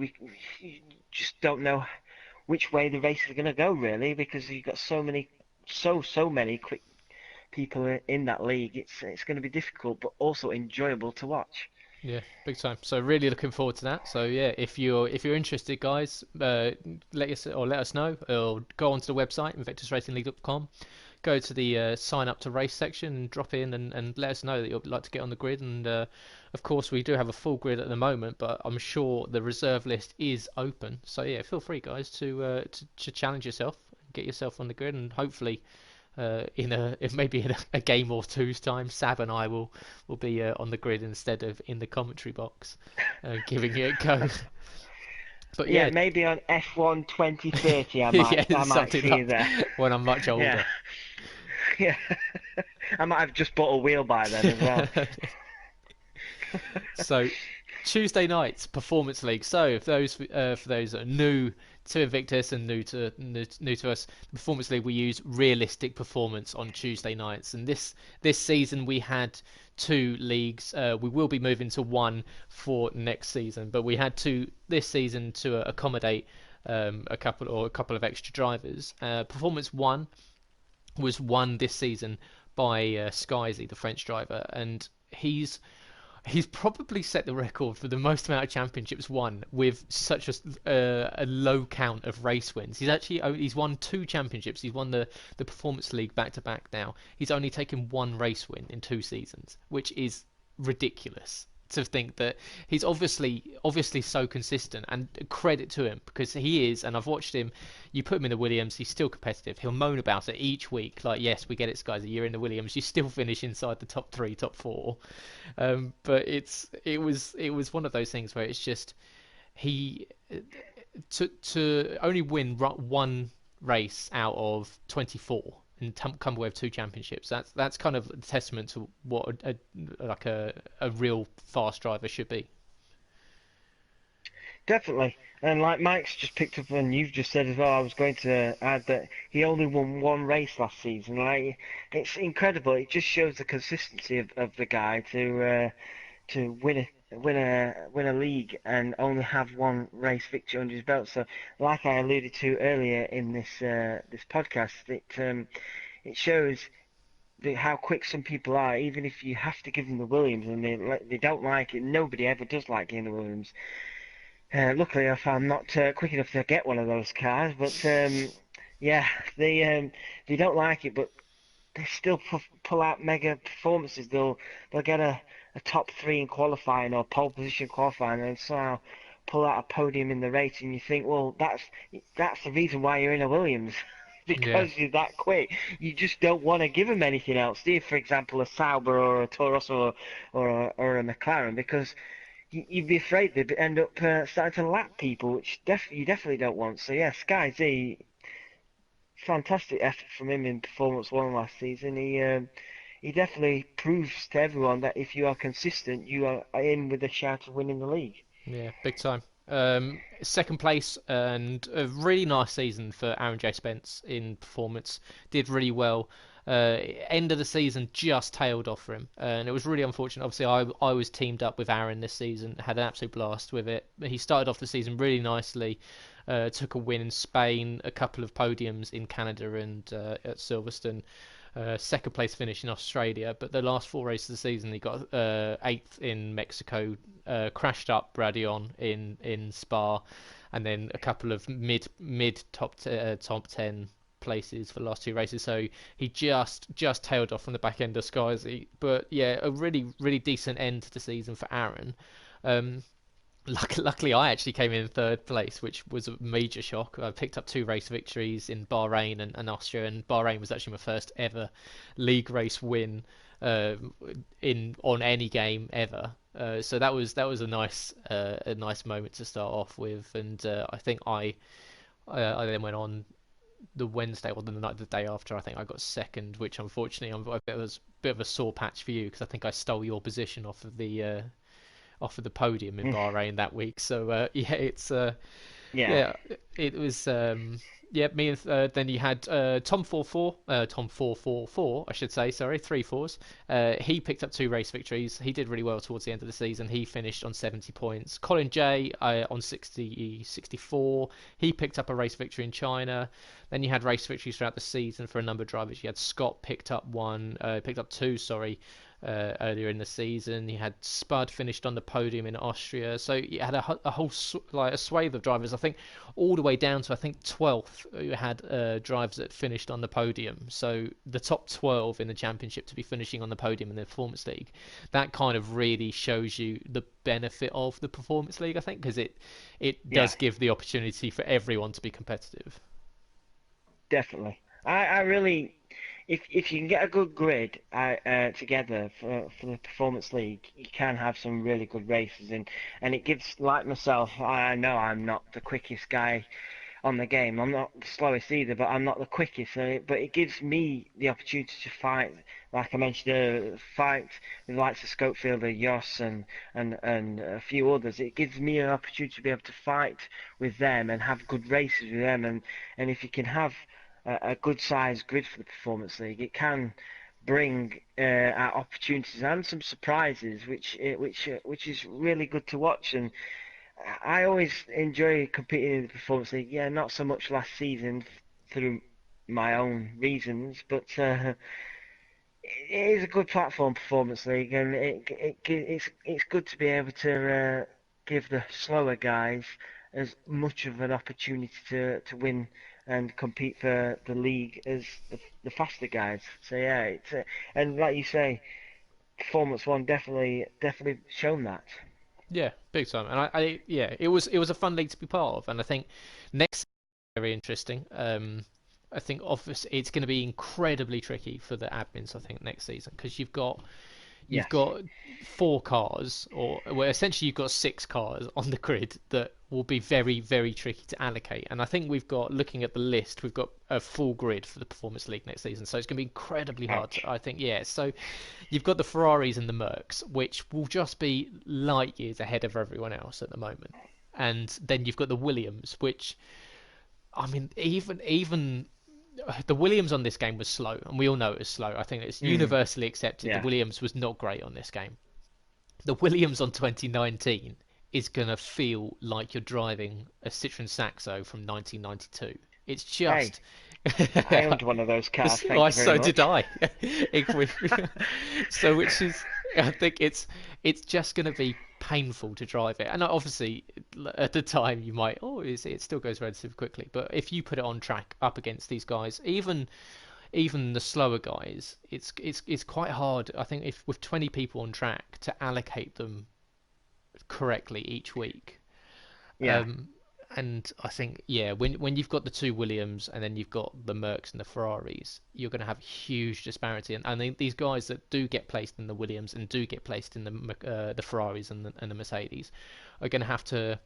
S2: We just don't know which way the race is going to go, really, because you've got so many quick people in that league. It's going to be difficult, but also enjoyable to watch.
S1: Yeah, big time. So really looking forward to that. So yeah, if you're interested, guys, let us know, or go onto the website invictusracingleague.com. Go to the sign up to race section and drop in, and let us know that you'd like to get on the grid. And of course, we do have a full grid at the moment, but I'm sure the reserve list is open. So yeah, feel free, guys, to challenge yourself, get yourself on the grid, and maybe in a game or two's time, Sab and I will be on the grid instead of in the commentary box, giving it a go. But
S2: Yeah,
S1: yeah,
S2: maybe on F1 2030
S1: yeah,
S2: I might
S1: something
S2: see you
S1: like
S2: there.
S1: when I'm much
S2: Yeah,
S1: older.
S2: yeah. I might have just bought a wheel by then as well.
S1: So Tuesday night performance league. So for those that are new to Invictus and new to us, the performance league, we use realistic performance on Tuesday nights. And this season we had two leagues. We will be moving to one for next season, but we had two this season to accommodate a couple of extra drivers. Performance one was won this season by Skyzy, the French driver, and he's probably set the record for the most amount of championships won with such a low count of race wins. He's won two championships. He's won the Performance League back to back now. He's only taken one race win in 2 seasons, which is ridiculous to think that he's obviously so consistent, and credit to him because he is. And I've watched him. You put him in the Williams, he's still competitive. He'll moan about it each week, like, yes, we get it, guys, a year in the Williams, you still finish inside the top three, top four. But it was one of those things where it's just he to only win one race out of 24 and come away with two championships. That's kind of a testament to what a real fast driver should be.
S2: Definitely. And like Mike's just picked up and you've just said as well, I was going to add that he only won one race last season. Like, it's incredible. It just shows the consistency of the guy to win a league and only have one race victory under his belt. So, like I alluded to earlier in this podcast, it shows how quick some people are. Even if you have to give them the Williams and they don't like it, nobody ever does like getting the Williams. Luckily, if I'm not quick enough to get one of those cars, but yeah, they don't like it, but they still pull out mega performances. They'll get a top three in qualifying or pole position qualifying, and somehow pull out a podium in the race. And you think, well, that's the reason why you're in a Williams.
S1: Yeah,
S2: Because you're that quick, you just don't want to give them anything else, do you? For example, a Sauber or a Toro Rosso or a McLaren, because you'd be afraid they'd end up starting to lap people, which you definitely don't want. So yeah, Sky Z, fantastic effort from him in Performance One last season. He definitely proves to everyone that if you are consistent, you are in with a shout of winning the league.
S1: yeah, big time. Second place and a really nice season for Aaron J. Spence in performance. Did really well. End of the season just tailed off for him, and it was really unfortunate. Obviously, I was teamed up with Aaron this season, had an absolute blast with it. He started off the season really nicely, took a win in Spain, a couple of podiums in Canada and at Silverstone. Second place finish in Australia, but the last four races of the season he got eighth in Mexico, crashed up Bradion in Spa, and then a couple of mid top 10 places for the last two races. So he just tailed off from the back end of Skyzy. But yeah, a really decent end to the season for Aaron. Um, Luckily, I actually came in third place, which was a major shock. I picked up two race victories in Bahrain and Austria, and Bahrain was actually my first ever league race win uh, in on any game ever. So that was a nice moment to start off with, and I think I then went on the Wednesday or the day after. I think I got second, which unfortunately it was a bit of a sore patch for you because I think I stole your position off of the podium in Bahrain that week. So yeah, it's
S2: Yeah,
S1: yeah, it was yeah. Me and then you had Tom 444, I should say. Sorry, three fours. He picked up two race victories. He did really well towards the end of the season. He finished on 70 points. Colin J on 64. He picked up a race victory in China. Then you had race victories throughout the season for a number of drivers. You had Scott picked up two, sorry, earlier in the season. You had Spud finished on the podium in Austria. So you had a whole like a swathe of drivers. I think all the way down to I think 12th who had drivers that finished on the podium. So the top 12 in the championship to be finishing on the podium in the Performance League, that kind of really shows you the benefit of the Performance League. I think because it
S2: yeah,
S1: does give the opportunity for everyone to be competitive.
S2: definitely. I really, if you can get a good grid together for the Performance League, you can have some really good races, and it gives, like myself, I know I'm not the quickest guy on the game. I'm not the slowest either, but I'm not the quickest. But it gives me the opportunity to fight, like I mentioned, fight with the likes of Scopefielder, Yoss, and a few others. It gives me an opportunity to be able to fight with them and have good races with them. And if you can have a good sized grid for the Performance League, it can bring out opportunities and some surprises, which is really good to watch. And I always enjoy competing in the Performance League. Yeah, not so much last season through my own reasons, but it is a good platform, Performance League, and it's good to be able to give the slower guys as much of an opportunity to win and compete for the league as the faster guys. So yeah, and like you say, Performance One definitely shown that.
S1: Yeah, big time. And yeah, it was a fun league to be part of, and I think next season is very interesting. I think obviously it's going to be incredibly tricky for the admins. I think next season because you've
S2: Yes.
S1: got four cars, or well, essentially you've got six cars on the grid that will be very, very tricky to allocate. And I think we've got, looking at the list, we've got a full grid for the Performance League next season, so it's going to be incredibly hard.
S2: Ouch.
S1: I think, yeah. So you've got the Ferraris and the Mercs, which will just be light years ahead of everyone else at the moment. And then you've got the Williams, which I mean, even the Williams on this game was slow, and we all know it was slow. I think it's
S2: Mm,
S1: universally accepted the
S2: yeah.
S1: Williams was not great on this game. The Williams on 2019 is going to feel like you're driving a Citroen Saxo from 1992. It's
S2: Hey,
S1: just.
S2: I owned one of those cars. Thank
S1: Why,
S2: you very
S1: so did
S2: much.
S1: I. So, which is, I think it's just going to be painful to drive it. And obviously, at the time, you might, it still goes relatively quickly. But if you put it on track up against these guys, even the slower guys, it's quite hard. I think if with 20 people on track to allocate them correctly each week.
S2: Yeah,
S1: Um, and I think yeah, when you've got the two Williams and then you've got the Mercs and the Ferraris, you're going to have huge disparity. And these guys that do get placed in the Williams and do get placed in the Ferraris and the Mercedes are going to have to.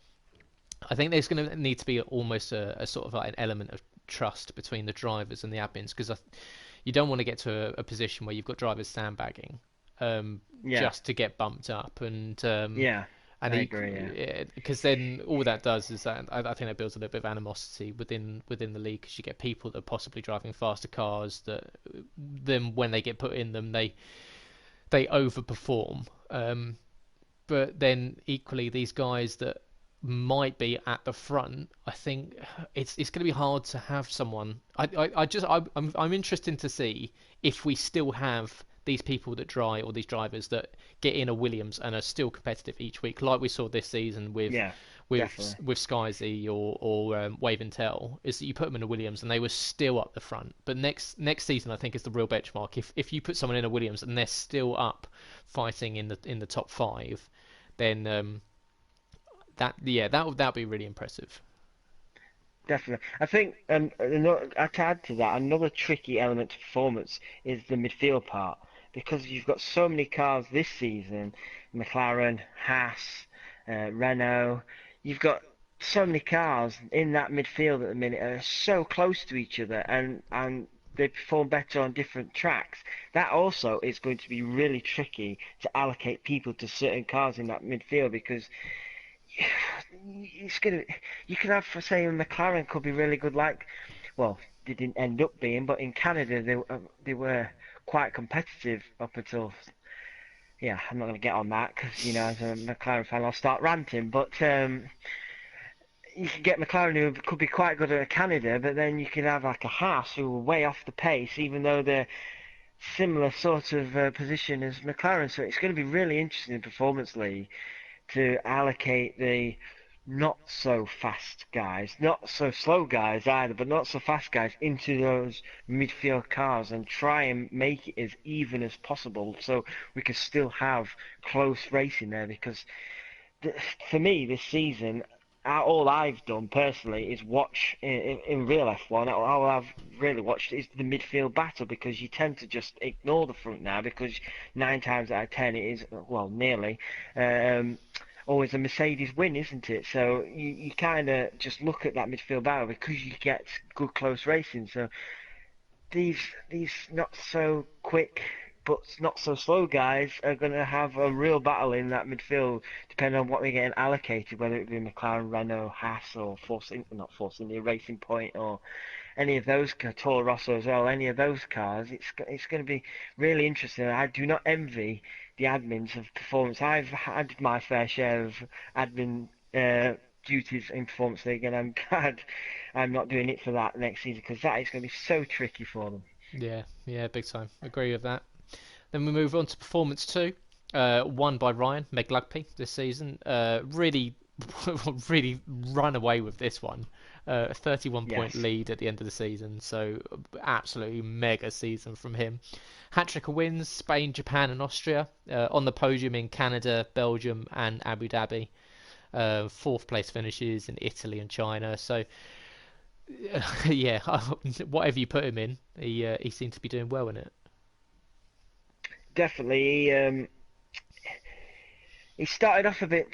S1: I think there's going to need to be almost a sort of like an element of trust between the drivers and the admins because you don't want to get to a position where you've got drivers sandbagging
S2: yeah,
S1: just to get bumped up
S2: yeah.
S1: and
S2: I agree. Yeah,
S1: because then all that does is that I think that builds a little bit of animosity within the league because you get people that are possibly driving faster cars that then when they get put in them they overperform. But then equally these guys that might be at the front, I think it's going to be hard to have someone. I'm interested to see if we still have these people that drive or these drivers that get in a Williams and are still competitive each week, like we saw this season
S2: yeah, definitely.
S1: with Skyzy or Wave and Tell, is that you put them in a Williams and they were still up the front. But next season, I think is the real benchmark. If you put someone in a Williams and they're still up fighting in the top five, then that'll be really impressive.
S2: Definitely. I think to add to that, another tricky element to performance is the midfield part because you've got so many cars this season, McLaren, Haas, Renault. You've got so many cars in that midfield at the minute are so close to each other and they perform better on different tracks. That also is going to be really tricky to allocate people to certain cars in that midfield because it's gonna. You could have, say, a McLaren could be really good. Like, well, they didn't end up being, but in Canada they were quite competitive up until. Yeah, I'm not gonna get on that because as a McLaren fan, I'll start ranting. But you could get McLaren who could be quite good at Canada, but then you could have like a Haas who are way off the pace, even though they're similar sort of position as McLaren. So it's going to be really interesting in Performance League to allocate the not so fast guys, not so slow guys either, but not so fast guys into those midfield cars and try and make it as even as possible so we can still have close racing there because th for me this season all I've done personally is watch in real F1. All I've really watched is the midfield battle because you tend to just ignore the front now because 9 times out of 10 it is, well, nearly um, always a Mercedes win, isn't it? So you kind of just look at that midfield battle because you get good close racing. So these these not so quick but not so slow guys are going to have a real battle in that midfield, depending on what they're getting allocated, whether it be McLaren, Renault, Haas, or not Force India, Racing Point, or any of those, Toro Rosso as well, any of those cars. It's going to be really interesting. I do not envy the admins of performance. I've had my fair share of admin duties in Performance League, and I'm glad I'm not doing it for that next season because that is going to be so tricky for them.
S1: Yeah, yeah, big time. Agree with that. Then we move on to Performance 2, won by Ryan McLugpy this season. Really, really run away with this one. A 31 point
S2: Yes.
S1: lead at the end of the season, so absolutely mega season from him. Hat trick of wins: Spain, Japan, and Austria. On the podium in Canada, Belgium, and Abu Dhabi. Fourth place finishes in Italy and China. So yeah, whatever you put him in, he seemed to be doing well in it.
S2: Definitely. He started off a bit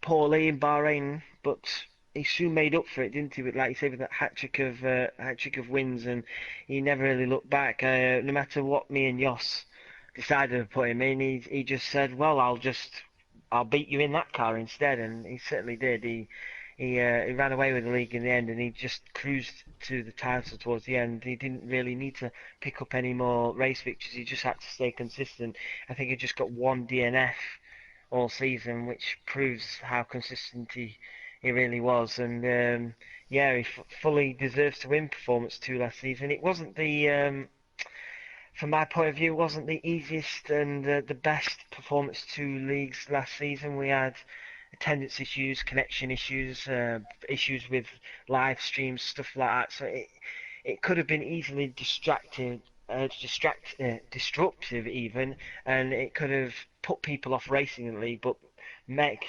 S2: poorly in Bahrain, but he soon made up for it, didn't he? With, like you say, with that hat trick of wins, and he never really looked back. No matter what me and Jos decided to put him in, he just said, "Well, I'll beat you in that car instead," and he certainly did. He ran away with the league in the end, and he just cruised to the title towards the end. He didn't really need to pick up any more race victories. He just had to stay consistent. I think he just got one DNF all season, which proves how consistent he really was. And yeah, he fully deserves to win Performance 2 last season. It wasn't from my point of view, it wasn't the easiest and the best Performance 2 leagues last season. We had attendance issues, connection issues, issues with live streams, stuff like that. So it could have been easily disruptive even, and it could have put people off racing in the league. But Meg,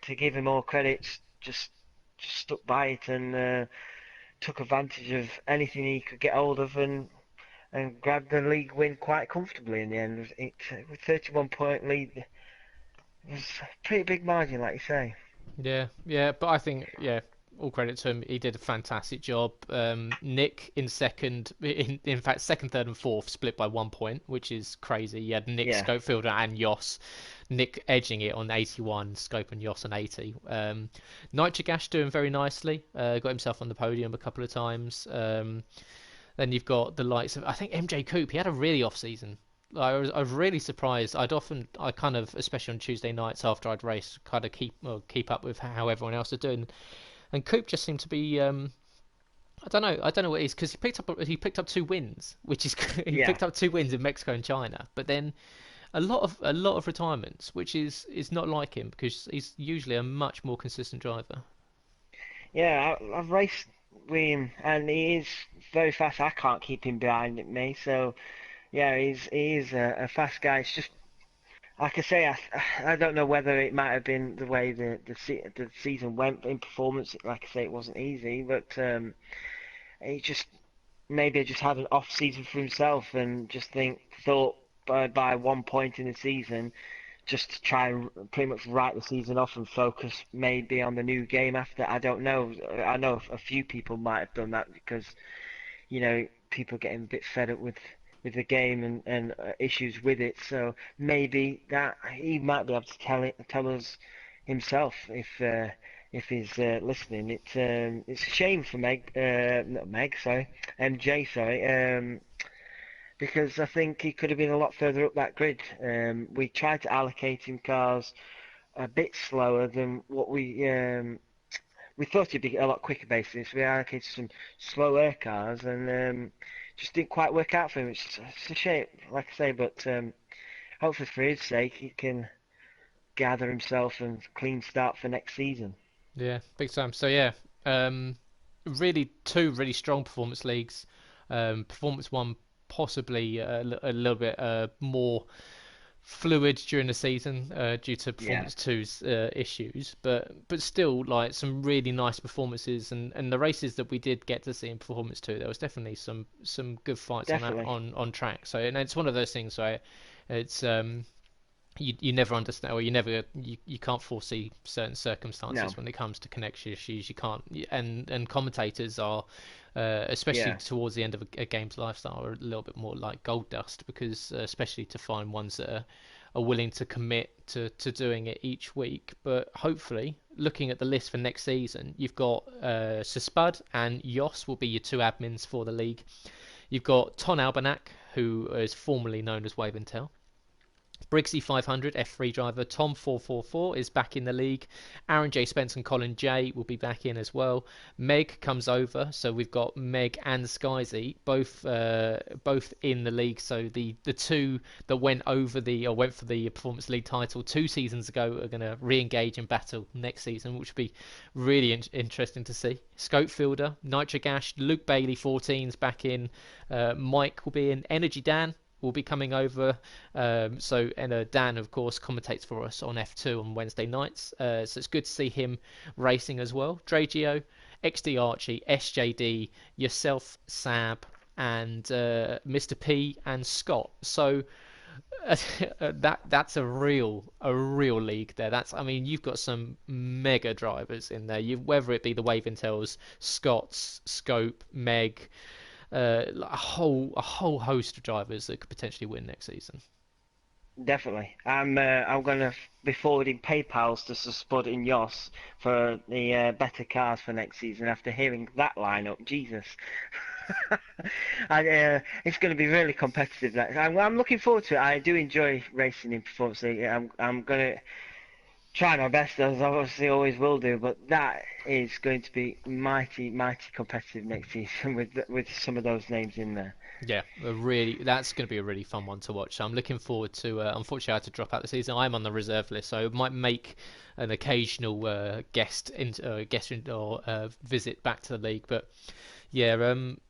S2: to give him all credits, just stuck by it and took advantage of anything he could get hold of and grabbed the league win quite comfortably in the end. With 31 point lead, it was a pretty big margin, like you say.
S1: Yeah, yeah, but I think all credit to him. He did a fantastic job. Nick in second, in fact, second, third, and fourth split by 1 point, which is crazy. You had Nick,
S2: Yeah.
S1: Schofield, and Yoss. Nick edging it on 81, Scope and Yoss on 80. Nitrogash doing very nicely. Got himself on the podium a couple of times. Then you've got the likes of, I think, MJ Coop. He had a really off season. I was really surprised. I kind of, especially on Tuesday nights after I'd race, kind of keep up with how everyone else is doing. And Coop just seemed to be, I don't know what it is because he picked up 2 wins, which is he
S2: Yeah.
S1: picked up 2 wins in Mexico and China. But then a lot of retirements, which is not like him because he's usually a much more consistent driver.
S2: Yeah, I've raced with him, and he is very fast. I can't keep him behind me, so yeah, he is a fast guy. It's just like I say, I don't know whether it might have been the way the season went in Performance. Like I say, it wasn't easy, but he just maybe just had an off season for himself and just thought by 1 point in the season just to try and pretty much write the season off and focus maybe on the new game after. I don't know. I know a few people might have done that because people getting a bit fed up with the game and issues with it. So maybe that he might be able to tell us himself if he's listening. It's a shame for not Meg, sorry, MJ, sorry, because I think he could have been a lot further up that grid. We tried to allocate him cars a bit slower than what we thought he'd be a lot quicker basically. So we allocated some slower cars and just didn't quite work out for him. It's a shame, like I say, but hopefully for his sake he can gather himself and clean start for next season.
S1: Yeah, big time. So yeah, um, really two really strong performance leagues. Performance one possibly a little bit more fluid during the season due to
S2: Yeah,
S1: Performance Two's issues, but still like some really nice performances, and the races that we did get to see in Performance Two, there was definitely some good fights on that
S2: definitely.
S1: on track. So and it's one of those things where it's you never understand, or you can't foresee certain
S2: No.
S1: circumstances when it comes to connection issues. You can't, and commentators are, especially
S2: Yeah,
S1: towards the end of a game's lifestyle, are a little bit more like gold dust because, especially to find ones that are willing to commit to doing it each week. But hopefully, looking at the list for next season, you've got Spud and Jos will be your two admins for the league. You've got Ton Albanak, who is formerly known as Wave and Tell. Briggsy 500 F3 driver Tom 444 is back in the league. Aaron J Spence and Colin J will be back in as well. Meg comes over, so we've got Meg and Skyzy both in the league. So the two that went over the or went for the Performance League title 2 seasons ago are going to re-engage in battle next season, which will be really interesting to see. Scopefielder, Nitro Gash, Luke Bailey 14's back in. Mike will be in. Energy Dan will be coming over. And Dan, of course, commentates for us on F2 on Wednesday nights. So it's good to see him racing as well. Dragio, XD Archie, SJD, yourself, Sab, and Mr. P and Scott. So that's a real league there. I mean, you've got some mega drivers in there. Whether it be the Wave Intels, Scott's, Scope, Meg, a whole host of drivers that could potentially win next season.
S2: definitely. I'm gonna be forwarding PayPal's to Spud and Yoss for the better cars for next season after hearing that lineup. Jesus. And it's going to be really competitive. I'm looking forward to it. I do enjoy racing in Performance League. I'm going to try my best, as I obviously always will do, but that is going to be mighty, mighty competitive next season with some of those names in there.
S1: Yeah, that's going to be a really fun one to watch. So I'm looking forward to. Unfortunately, I had to drop out the season. I'm on the reserve list, so I might make an occasional or visit back to the league. But yeah, I'm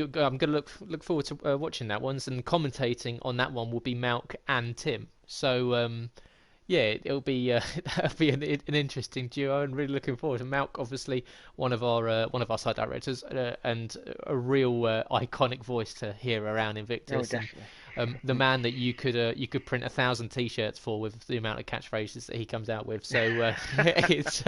S1: going to look forward to watching that ones, and commentating on that one will be Malk and Tim. So yeah, it'll be that'll be an interesting duo, and really looking forward to Malk. Obviously, one of our side directors, and a real iconic voice to hear around
S2: Oh,
S1: Invictus, and
S2: definitely.
S1: the man that you could print 1,000 T-shirts for with the amount of catchphrases that he comes out with. So it's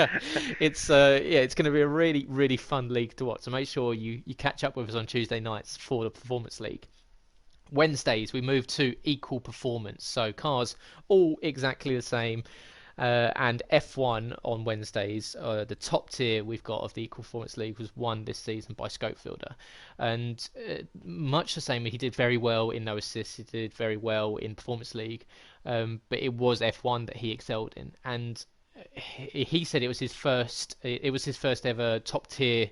S1: going to be a really fun league to watch. So make sure you catch up with us on Tuesday nights for the Performance League. Wednesdays we move to equal performance, so cars all exactly the same. And F1 on Wednesdays, the top tier we've got of the Equal Performance League was won this season by Scopefielder, and much the same. He did very well in No Assist, he did very well in Performance League, but it was F1 that he excelled in, and he said it was his first ever top tier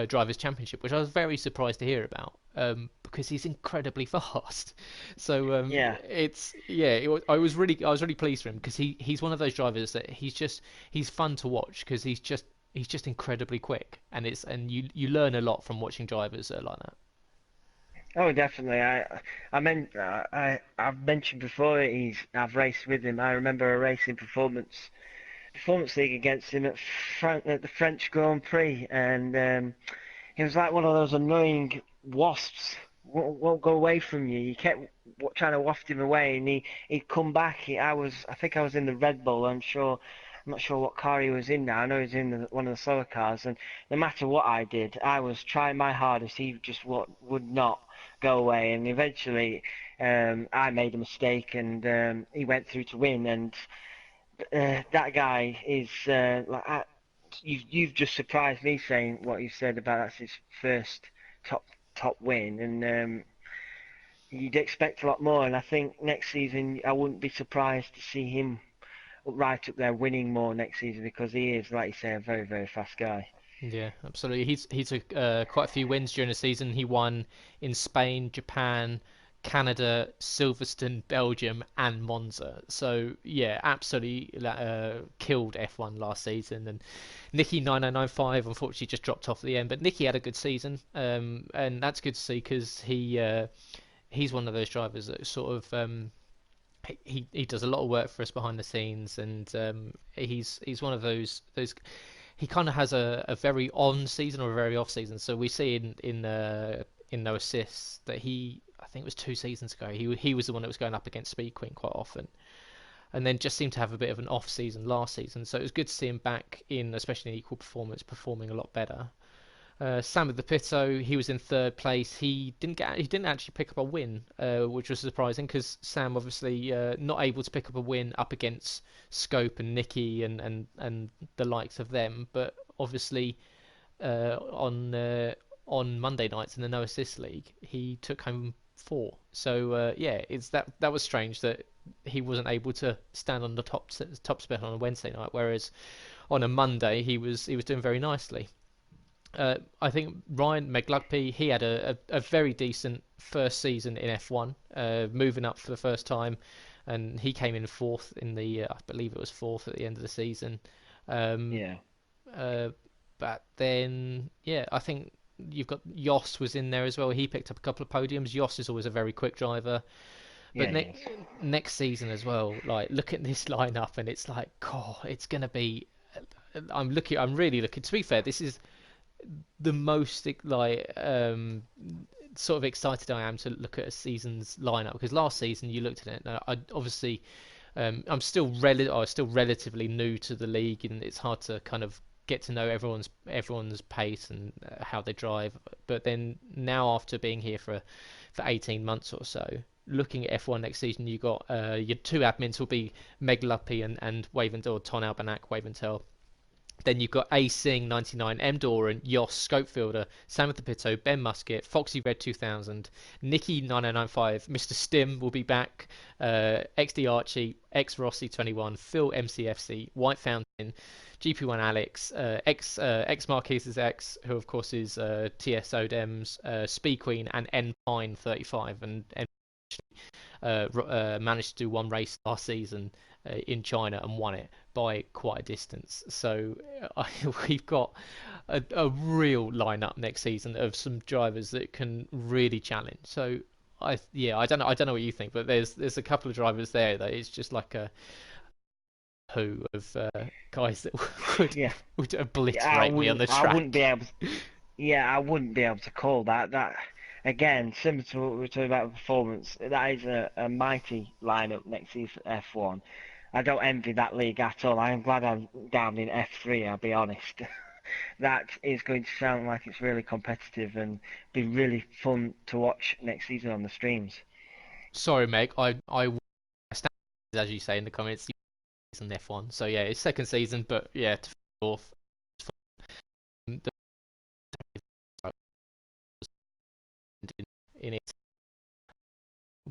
S1: drivers championship, which I was very surprised to hear about, because he's incredibly fast. So
S2: Yeah.
S1: I was really pleased for him, because he's one of those drivers that he's fun to watch, because he's just incredibly quick, and you learn a lot from watching drivers that are like that.
S2: Oh, definitely. I've mentioned before I've raced with him. I remember a race in Performance League against him at the French Grand Prix, and he was like one of those annoying wasps. Won't go away from you. You kept trying to waft him away, and he'd come back. I think I was in the Red Bull. I'm not sure what car he was in now. I know he was in one of the slower cars, and no matter what I did, I was trying my hardest. He just would not go away, and eventually, I made a mistake, and he went through to win. And that guy is you've just surprised me saying what you said about that's his first top top win, and you'd expect a lot more. And I think next season I wouldn't be surprised to see him right up there winning more next season, because he is, like you say, a very very fast guy.
S1: Yeah, absolutely. He took quite a few wins during the season. He won in Spain, Japan, Canada, Silverstone, Belgium, and Monza. So yeah, absolutely killed F1 last season. And Nicky 9095 unfortunately just dropped off at the end, but Nicky had a good season, and that's good to see, because he's one of those drivers that sort of he does a lot of work for us behind the scenes, and he's one of those. He kind of has a very on season or a very off season. So we see in no assists that I think it was 2 seasons ago, he was the one that was going up against Speed Queen quite often, and then just seemed to have a bit of an off season last season. So it was good to see him back in, especially in equal performance, performing a lot better. Sam with the Pito, he was in third place. He didn't actually pick up a win, which was surprising because Sam obviously not able to pick up a win up against Scope and Nikki and the likes of them. But obviously on Monday nights in the No Assist League, he took home four. So yeah, it's that was strange that he wasn't able to stand on the top spot on a Wednesday night, whereas on a Monday he was doing very nicely. I think Ryan McGlugby, he had a very decent first season in F1, moving up for the first time, and he came in fourth in I believe it was fourth at the end of the season. Um,
S2: Yeah,
S1: uh, but then, yeah, I think you've got Jos was in there as well. He picked up a couple of podiums. Jos is always a very quick driver. But
S2: yeah, yes,
S1: next season as well, like look at this lineup, and it's like, God, it's gonna be. I'm really looking. To be fair, this is the most sort of excited I am to look at a season's lineup because last season you looked at it. And I obviously I was still relatively new to the league, and it's hard to kind of get to know everyone's pace and how they drive. But then now, after being here for 18 months or so, looking at F1 next season, you got your two admins will be Meg Luppy and Waventel, Ton Albanak, Waventel. Then you've got A Sing 99, M Doran, Yoss, Scopefielder, Sam with the Pito, Ben Musket, Foxy Red 2000, Nikki 9095, Mr. Stim will be back, XD Archie, X Rossi 21, Phil MCFC, White Fountain, GP1 Alex, X Marquise's X, who of course is TS Odems, Speed Queen, and N Pine 35. And managed to do one race last season in China and won it by quite a distance. So we've got a real lineup next season of some drivers that can really challenge. So I don't know what you think, but there's a couple of drivers there that it's just like a who of guys that would
S2: yeah.
S1: would
S2: Yeah, I
S1: obliterate me on
S2: wouldn't,
S1: the
S2: I wouldn't be
S1: track.
S2: able. Yeah, I wouldn't be able to call that. That again, similar to what we were talking about performance. That is a mighty lineup next season for F1. I don't envy that league at all. I am glad I'm down in F3. I'll be honest. That is going to sound like it's really competitive and be really fun to watch next season on the streams.
S1: Sorry, Meg, I stand as you say in the comments. Season F1, so yeah, it's second season, but yeah, to fourth. The in it.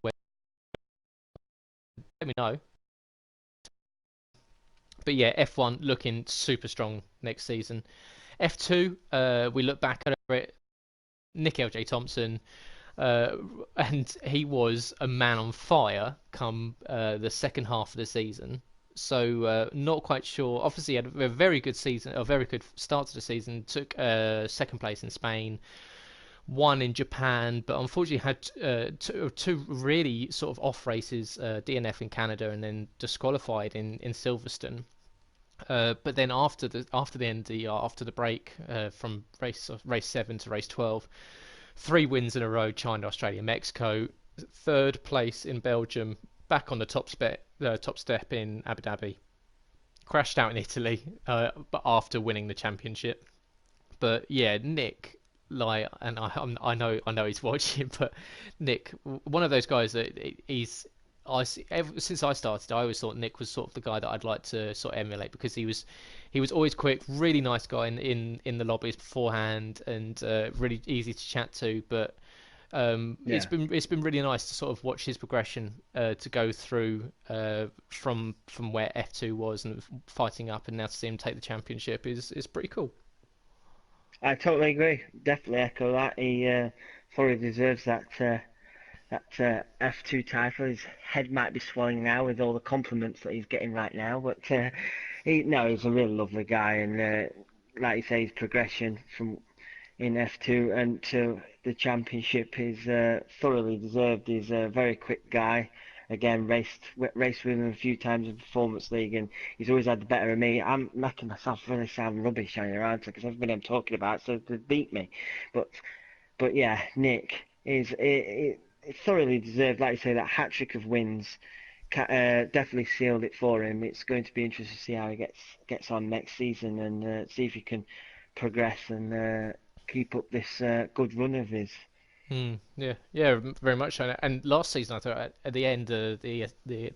S1: Let me know. But yeah, F1 looking super strong next season. F2, we look back at it. Nick L.J. Thompson, uh, and he was a man on fire come the second half of the season. So not quite sure. Obviously, he had a very good season, a very good start to the season. Took second place in Spain, one in Japan, but unfortunately had two really sort of off races, DNF in Canada, and then disqualified in Silverstone. But then after the end of after the break from race 7 to race 12, 3 wins in a row: China, Australia, Mexico, third place in Belgium, back on the top step in Abu Dhabi, crashed out in Italy, but after winning the championship. But yeah, Nick, like, and I know he's watching, but Nick, one of those guys that he's. Since I started, I always thought Nick was sort of the guy that I'd like to sort of emulate because he was always quick, really nice guy in the lobbies beforehand, and really easy to chat to. But
S2: Yeah.
S1: it's been really nice to sort of watch his progression to go through from where F2 was and fighting up, and now to see him take the championship is pretty cool.
S2: I totally agree. Definitely echo that. He fully deserves that F2 title. His head might be swelling now with all the compliments that he's getting right now, but he's a really lovely guy, and like you say, his progression from in F2 and to the championship is thoroughly deserved. He's a very quick guy, again, raced with him a few times in Performance League, and he's always had the better of me. I'm making myself really sound rubbish on your answer because everybody I'm talking about so they beat me, but yeah, Nick is it thoroughly deserved, like you say, that hat trick of wins. Definitely sealed it for him. It's going to be interesting to see how he gets on next season and see if he can progress and keep up this good run of his.
S1: Yeah, yeah, very much so. And last season, I thought at the end of the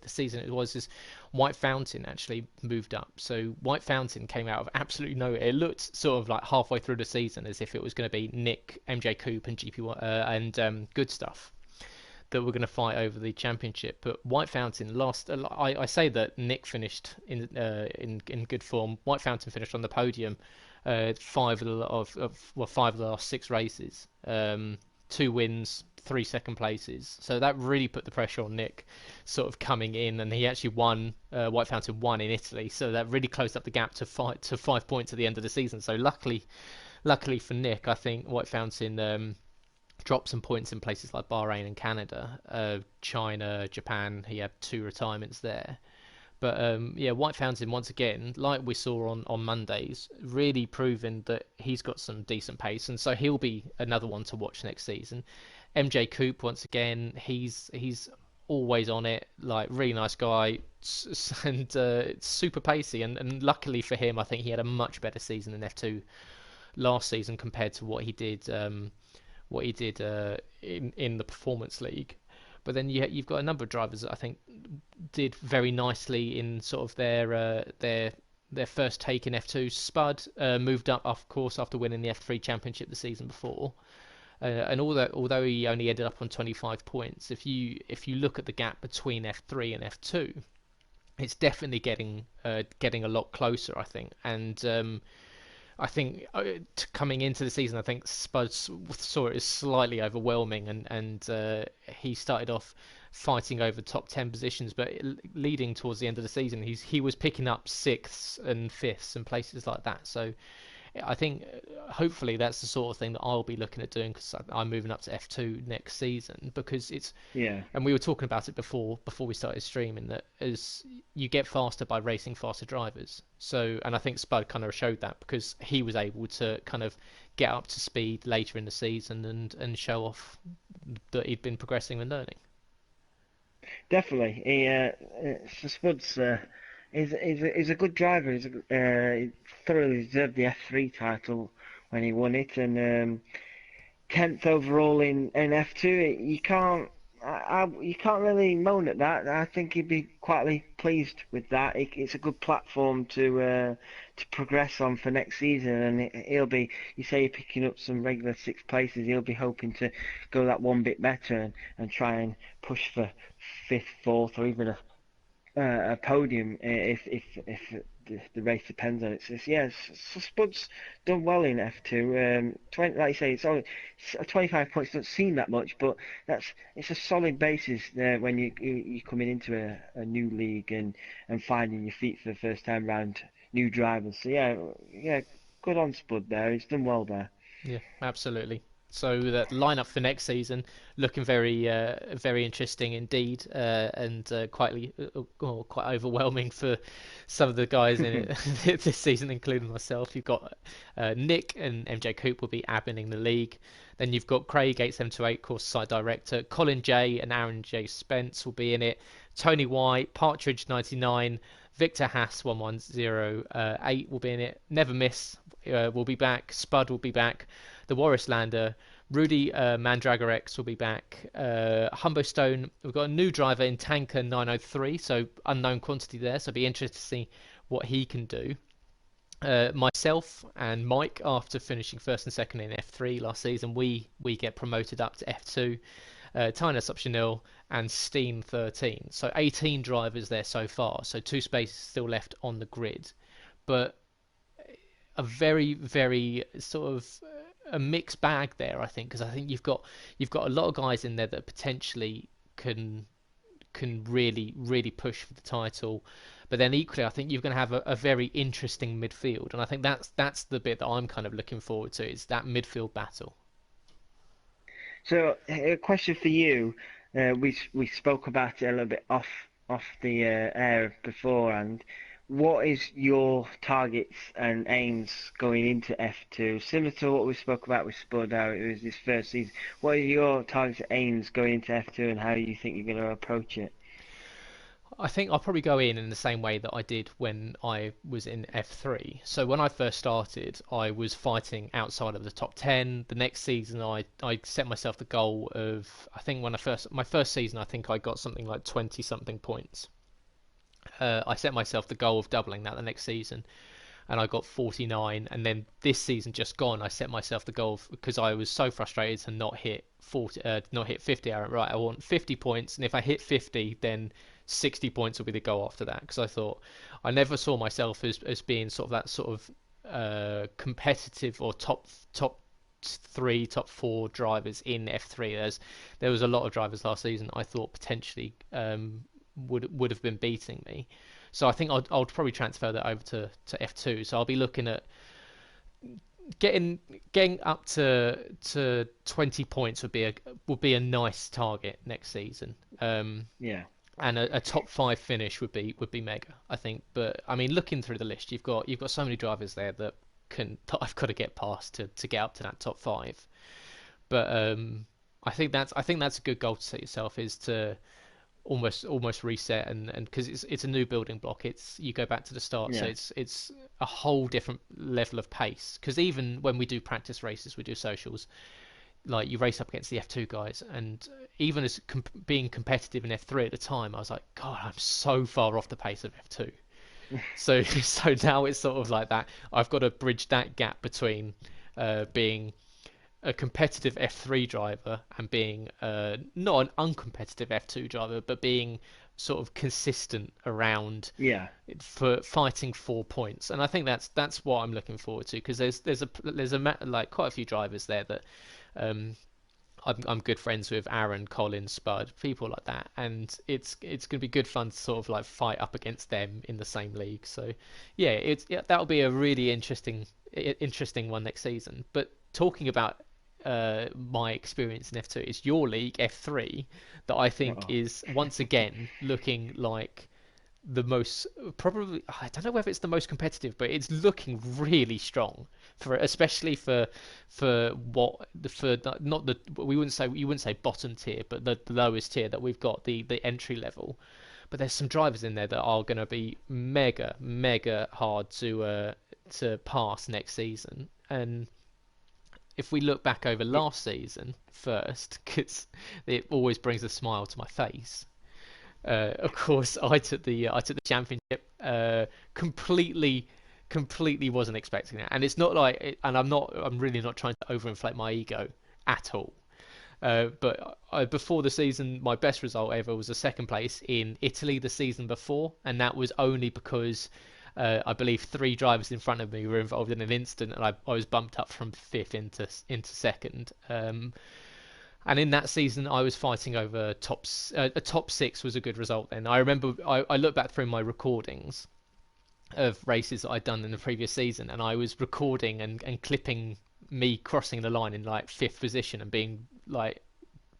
S1: season, it was this White Fountain actually moved up. So White Fountain came out of absolutely nowhere. It looked sort of like halfway through the season as if it was going to be Nick, MJ Coupe, and GP and Good Stuff that were going to fight over the championship. But White Fountain lost. I say that Nick finished in good form. White Fountain finished on the podium. Five of the last six races. Two wins, three second places. So that really put the pressure on Nick, sort of coming in, and he actually won. White Fountain won in Italy, so that really closed up the gap to 5 points at the end of the season. So luckily for Nick, I think White Fountain dropped some points in places like Bahrain and Canada, China, Japan. He had two retirements there. But yeah, White Fountain once again, like we saw on Mondays, really proving that he's got some decent pace, and so he'll be another one to watch next season. MJ Coupe once again, he's always on it, like really nice guy, and super pacey. And luckily for him, I think he had a much better season in F2 last season compared to what he did in the Performance League. But then you've got a number of drivers that I think did very nicely in sort of their first take in F2. Spud moved up, of course, after winning the F3 Championship the season before. And although he only ended up on 25 points, if you look at the gap between F3 and F2, it's definitely getting a lot closer, I think. And I think coming into the season, I think Spud saw it as slightly overwhelming, and he started off fighting over top 10 positions, but leading towards the end of the season, he was picking up sixths and fifths and places like that. So I think hopefully that's the sort of thing that I'll be looking at doing because I'm moving up to F2 next season because it's
S2: Yeah,
S1: and we were talking about it before we started streaming that as you get faster by racing faster drivers. So and I think Spud kind of showed that because he was able to kind of get up to speed later in the season and show off that he'd been progressing and learning.
S2: definitely. Spud's is a good driver. He thoroughly deserved the F3 title when he won it, and 10th overall in F2. You can't really moan at that. I think he'd be quietly pleased with that. It's a good platform to progress on for next season, and he'll be. You say you're picking up some regular sixth places. He'll be hoping to go that one bit better and try and push for fifth, fourth, or even a podium if the race depends on it. So yeah, so Spud's done well in F2. 20, like you say, it's only 25 points doesn't seem that much, but it's a solid basis when you're coming into a new league and finding your feet for the first time round new drivers. So yeah, good on Spud there. He's done well there.
S1: Yeah, absolutely. So that lineup for next season looking very interesting indeed, and quite overwhelming for some of the guys in it this season, including myself. You've got Nick and MJ Coupe will be adminning the league. Then you've got Craig 8728, course site director. Colin J and Aaron J Spence will be in it. Tony White, Partridge 99, Victor Haas 1108 will be in it. Never Miss will be back. Spud will be back. The Warris Lander, Rudy Mandragor X will be back. Humbo Stone, we've got a new driver in Tanker 903, so unknown quantity there. So it'll be interesting to see what he can do. Myself and Mike, after finishing first and second in F3 last season, we get promoted up to F2. Tinus Optional and Steen 13. So 18 drivers there so far. So two spaces still left on the grid, but a very sort of a mixed bag there, I think, because I think you've got a lot of guys in there that potentially can really push for the title, but then equally I think you're going to have a very interesting midfield, and I think that's the bit that I'm kind of looking forward to is that midfield battle.
S2: So, a question for you. We spoke about it a little bit off the air before. And what is your targets and aims going into F2? Similar to what we spoke about with Spud, how it was his first season. What are your targets and aims going into F2, and how you think you're going to approach it?
S1: I think I'll probably go in the same way that I did when I was in F3. So when I first started, I was fighting outside of the top 10. The next season, I set myself the goal of, I think when my first season, I think I got something like 20 something points. I set myself the goal of doubling that the next season, and I got 49. And then this season just gone, I set myself the goal because I was so frustrated to not hit 40, not hit 50. Right, I want 50 points, and if I hit 50, then 60 points will be the goal after that. Because I thought I never saw myself as being sort of that sort of competitive or top three, top four drivers in F3. There was a lot of drivers last season I thought potentially would have been beating me. So I think I'll probably transfer that over to F2. So I'll be looking at getting up to 20 points would be a nice target next season.
S2: Yeah,
S1: And a top five finish would be mega, I think. But I mean, looking through the list, you've got so many drivers there that I've got to get past to get up to that top five. But I think that's a good goal to set yourself, is to almost reset, and because it's a new building block. It's you go back to the start, so
S2: yeah,
S1: it's a whole different level of pace. Because even when we do practice races, we do socials, like you race up against the F2 guys, and even as being competitive in F3 at the time, I was like, God, I'm so far off the pace of F2. So so now it's sort of like that. I've got to bridge that gap between being a competitive F3 driver and being not an uncompetitive F2 driver, but being sort of consistent around
S2: yeah,
S1: for fighting 4 points. And I think that's what I'm looking forward to, because there's like quite a few drivers there that um, I'm good friends with: Aaron, Colin, Spud, people like that, and it's going to be good fun to sort of like fight up against them in the same league. So that'll be a really interesting one next season. But talking about my experience in F2, it's your league F3 that I think
S2: oh,
S1: is once again looking like the most, probably, I don't know whether it's the most competitive, but it's looking really strong, for especially for what for not the we wouldn't say you wouldn't say bottom tier, but the lowest tier that we've got, the entry level. But there's some drivers in there that are going to be mega hard to pass next season. And if we look back over
S2: yeah,
S1: last season first, because it always brings a smile to my face. Of course, I took the championship. Completely wasn't expecting that, and it's not like, and I'm really not trying to overinflate my ego at all. But before the season, my best result ever was a second place in Italy the season before, and that was only because I believe three drivers in front of me were involved in an incident, and I was bumped up from fifth into second. And in that season, I was fighting over tops. A top six was a good result. Then I remember I looked back through my recordings of races that I'd done in the previous season, and I was recording and clipping me crossing the line in like fifth position and being like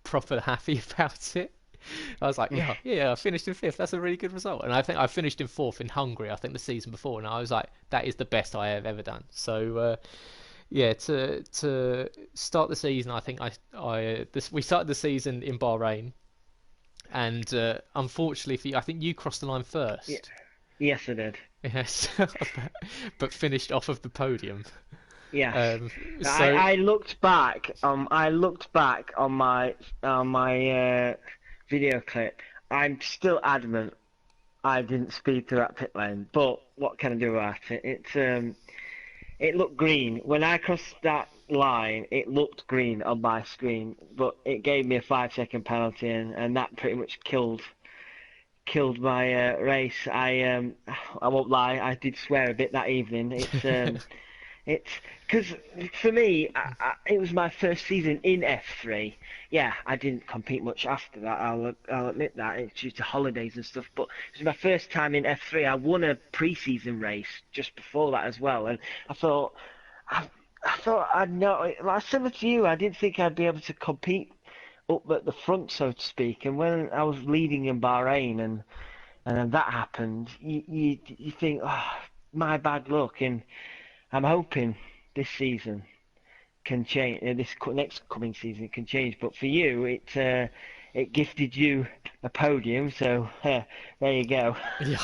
S1: proper happy about it. I was like, yeah, I finished in fifth. That's a really good result. And I think I finished in fourth in Hungary, I think the season before, and I was like, that is the best I have ever done. So yeah, to start the season, I think we started the season in Bahrain, and unfortunately for you, I think you crossed the line
S2: yeah.
S1: first.
S2: Yes, I did.
S1: Yes, but finished off of the podium.
S2: Yes.
S1: Um,
S2: I
S1: so
S2: I looked back. I looked back on my video clip. I'm still adamant I didn't speed through that pit lane, but what can I do about it? It looked green when I crossed that line. It looked green on my screen, but it gave me a 5 second penalty, and that pretty much killed my race. I won't lie, I did swear a bit that evening. It's because for me, it was my first season in F3. Yeah, I didn't compete much after that. I'll admit that it's due to holidays and stuff. But it was my first time in F3. I won a pre-season race just before that as well, and I thought, I, I thought I'd know. Like similar to you, I didn't think I'd be able to compete up at the front, so to speak. And when I was leading in Bahrain, and then that happened, you think, oh, my bad luck. And I'm hoping this season can change. Next coming season can change. But for you, it gifted you a podium. So there you go.
S1: Yeah,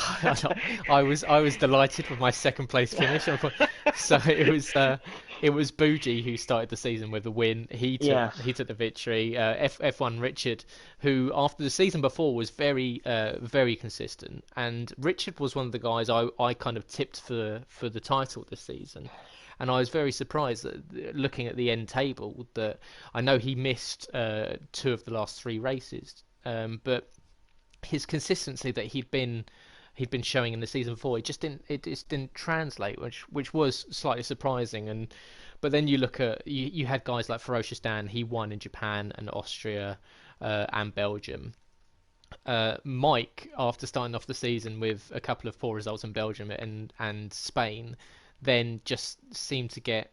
S1: I was delighted with my second place finish. So it was Bougie who started the season with the win. He took
S2: Yes.
S1: he took the victory. F1 Richard, who after the season before was very consistent, and Richard was one of the guys I kind of tipped for the title this season. And I was very surprised that looking at the end table that I know he missed two of the last three races, but his consistency that he'd been showing in the season before, it just didn't translate, which was slightly surprising. And but then you look at you had guys like Ferocious Dan, he won in Japan and Austria and Belgium. Mike, after starting off the season with a couple of poor results in Belgium and Spain, then just seemed to get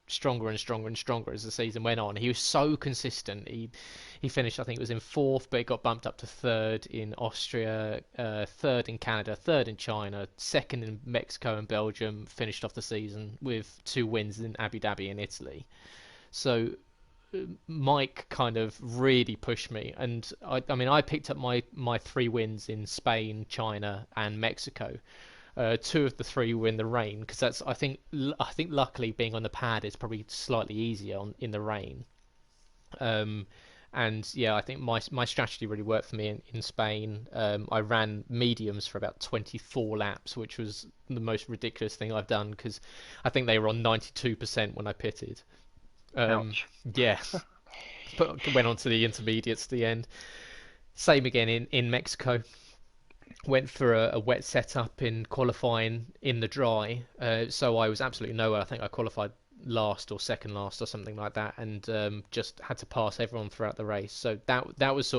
S1: stronger and stronger and stronger as the season went on. He was so consistent. He finished, I think it was in fourth, but it got bumped up to third in Austria, third in Canada, third in China, second in Mexico and Belgium. Finished off the season with two wins in Abu Dhabi and Italy. So Mike kind of really pushed me, and I mean I picked up my three wins in Spain, China, and Mexico. Two of the three were in the rain because that's I think luckily being on the pad is probably slightly easier in the rain. Um, and yeah, I think my strategy really worked for me in Spain. I ran mediums for about 24 laps, which was the most ridiculous thing I've done because I think they were on 92% when I pitted. Um,
S2: Ouch.
S1: yeah, but went on to the intermediates at the end. Same again in Mexico. Went for a wet setup in qualifying in the dry, so I was absolutely nowhere. I think I qualified last or second last or something like that, and just had to pass everyone throughout the race. So that was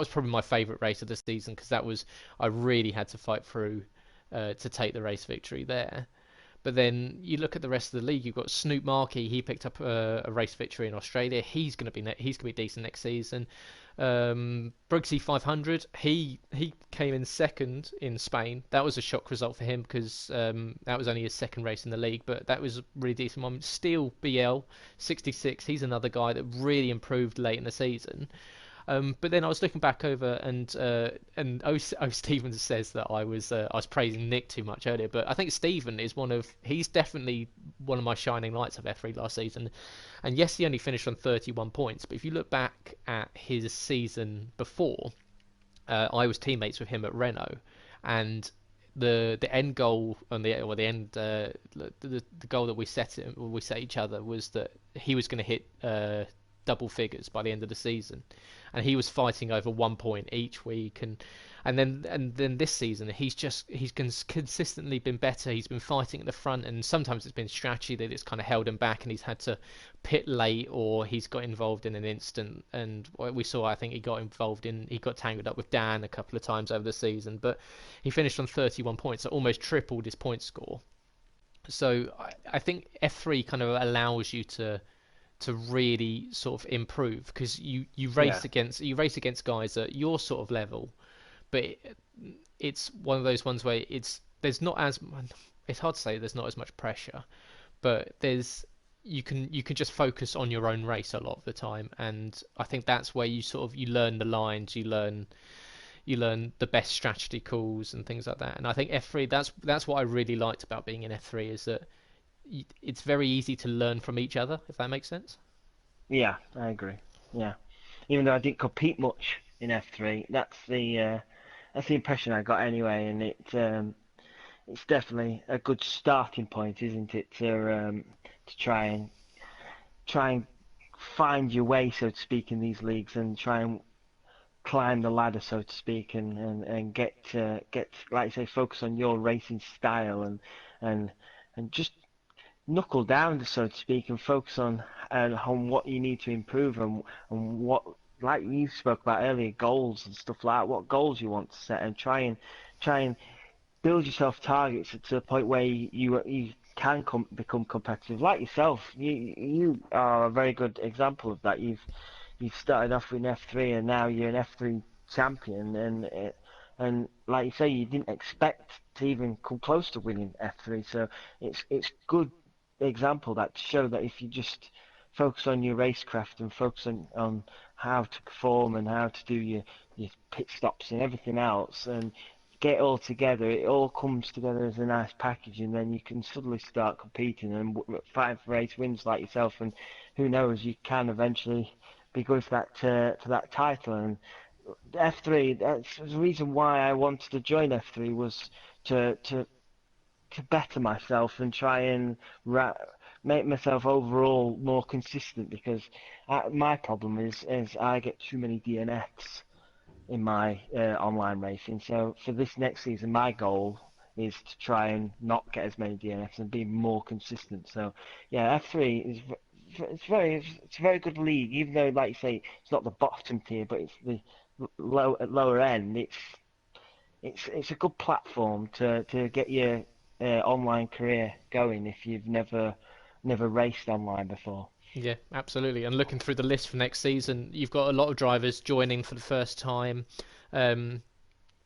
S1: probably my favourite race of the season because that was I really had to fight through to take the race victory there. But then you look at the rest of the league. You've got Snoop Markey. He picked up a race victory in Australia. He's gonna be decent next season. Brooksy 500. He came in second in Spain. That was a shock result for him because that was only his second race in the league, but that was a really decent one. Steele BL 66. He's another guy that really improved late in the season. But then I was looking back over and Stevens says that I was praising Nick too much earlier, but I think Stephen is he's definitely one of my shining lights of F3 last season. And yes, he only finished on 31 points, but if you look back at his season before, I was teammates with him at Renault, and the end goal on the end the goal that we set each other was that he was going to hit double figures by the end of the season, and he was fighting over 1 point each week, and then this season he's consistently been better. He's been fighting at the front, and sometimes it's been strategy that it's kind of held him back, and he's had to pit late or he's got involved in an instant. And we saw, I think he got tangled up with Dan a couple of times over the season, but he finished on 31 points, so almost tripled his point score. So I think F3 kind of allows you to really sort of improve because you
S2: Yeah.
S1: race against guys at your sort of level, but it's one of those ones where it's hard to say there's not as much pressure, but you can just focus on your own race a lot of the time, and I think that's where you learn the lines, you learn the best strategy calls and things like that. And I think F3, that's what I really liked about being in F3 is that it's very easy to learn from each other, if that makes sense.
S2: Yeah, I agree. Yeah. Even though I didn't compete much in F3, that's the impression I got anyway, and it's definitely a good starting point, isn't it, to try and find your way, so to speak, in these leagues, and try and climb the ladder, so to speak, and get like you say, focus on your racing style and and just knuckle down, so to speak, and focus on what you need to improve and what, like you spoke about earlier, goals and stuff like that, what goals you want to set, and try and build yourself targets to the point where you can become competitive. Like yourself, you are a very good example of that. You've you've started off in F3 and now you're an F3 champion, and like you say, you didn't expect to even come close to winning F3. So it's good example that to show that if you just focus on your racecraft and focus on how to perform and how to do your pit stops and everything else, and get it all together, it all comes together as a nice package, and then you can suddenly start competing and fighting for race wins like yourself, and who knows, you can eventually be good for that title. And F3, that's the reason why I wanted to join F3 was to to to better myself and try and make myself overall more consistent, because my problem is I get too many DNFs in my online racing. So for this next season, my goal is to try and not get as many DNFs and be more consistent. So yeah, F3 is it's a very good league, even though, like you say, it's not the bottom tier, but it's the lower end. It's a good platform to get your online career going if you've never raced online before.
S1: Yeah, absolutely. And looking through the list for next season, you've got a lot of drivers joining for the first time. Um,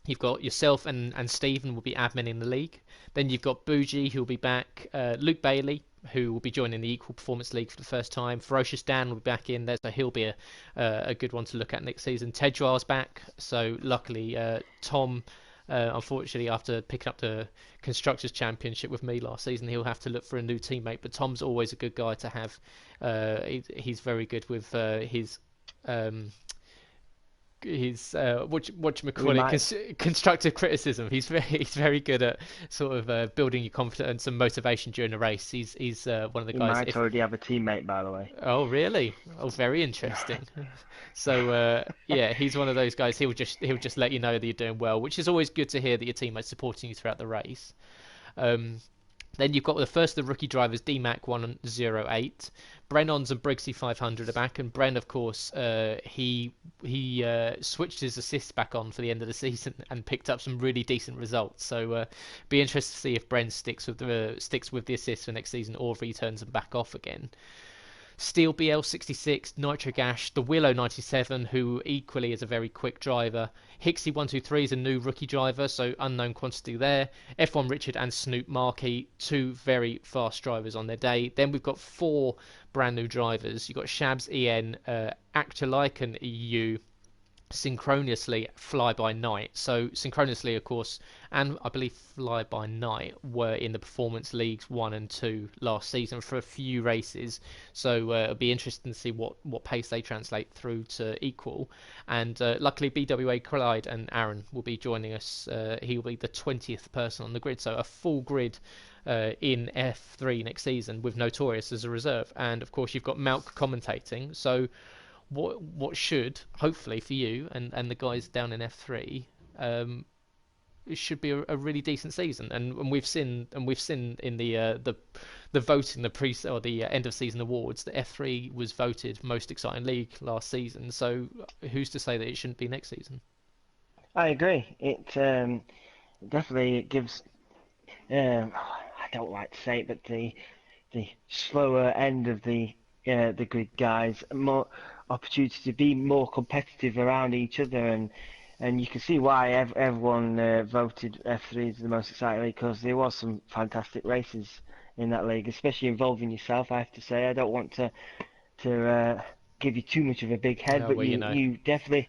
S1: You've got yourself and Stephen will be adminning the league. Then you've got Bougie, who will be back. Luke Bailey, who will be joining the Equal Performance League for the first time. Ferocious Dan will be back in there, so he'll be a good one to look at next season. Tedjar's back, so luckily Tom, unfortunately, after picking up the Constructors' Championship with me last season, he'll have to look for a new teammate. But Tom's always a good guy to have. He's very good with um, his what you
S2: We
S1: call it,
S2: might
S1: constructive criticism. He's very good at sort of building your confidence and motivation during a race. He's one of the
S2: he
S1: guys.
S2: might already have a teammate, by the way.
S1: Oh really? Oh, very interesting. So yeah, he's one of those guys. He'll just let you know that you're doing well, which is always good to hear that your teammate's supporting you throughout the race. Um, then you've got the first of the rookie drivers, DMAC 108. Brennon's and Briggsy 500 are back, and Bren, of course, he switched his assists back on for the end of the season and picked up some really decent results. So be interested to see if Bren sticks with the assists for next season, or if he turns them back off again. Steel BL66, Nitro Gash, the Willow 97, who equally is a very quick driver. Hixie 123 is a new rookie driver, so unknown quantity there. F1 Richard and Snoop Markey, two very fast drivers on their day. Then we've got four brand new drivers. You've got Shabs EN, Actor Lycan EU, Synchronously Fly By Night. So Synchronously, of course, and I believe Fly By Night were in the Performance Leagues 1 and 2 last season for a few races. So it'll be interesting to see what pace they translate through to equal. And luckily, BWA Clyde and Aaron will be joining us. He will be the 20th person on the grid, so a full grid in F3 next season with Notorious as a reserve. And of course, you've got Malk commentating. So what should hopefully for you and the guys down in F3, it should be a really decent season. And we've seen in the voting, the pre or the end of season awards, that F3 was voted most exciting league last season. So who's to say that it shouldn't be next season?
S2: I agree. It definitely gives. I don't like to say it, but the slower end of the good guys more opportunity to be more competitive around each other, and you can see why everyone voted F3 as the most exciting league, because there was some fantastic races in that league, especially involving yourself. I have to say, I don't want to give you too much of a big head,
S1: Oh,
S2: but
S1: well, you
S2: you
S1: know.
S2: you definitely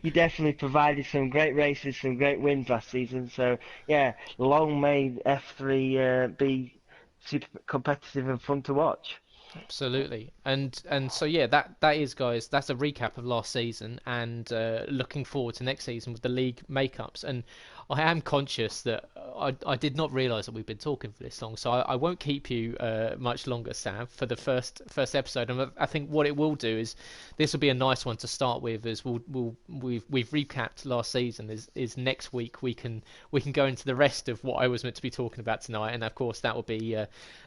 S2: you definitely provided some great races, some great wins last season. So yeah, long may F3 be super competitive and fun to watch.
S1: Absolutely, and so yeah, that is, guys. That's a recap of last season, and looking forward to next season with the league makeups. And I am conscious that I did not realise that we've been talking for this long, so I won't keep you much longer, Sam, for the first episode. And I think what it will do is this will be a nice one to start with. As we've recapped last season. Is next week we can go into the rest of what I was meant to be talking about tonight, and of course that will be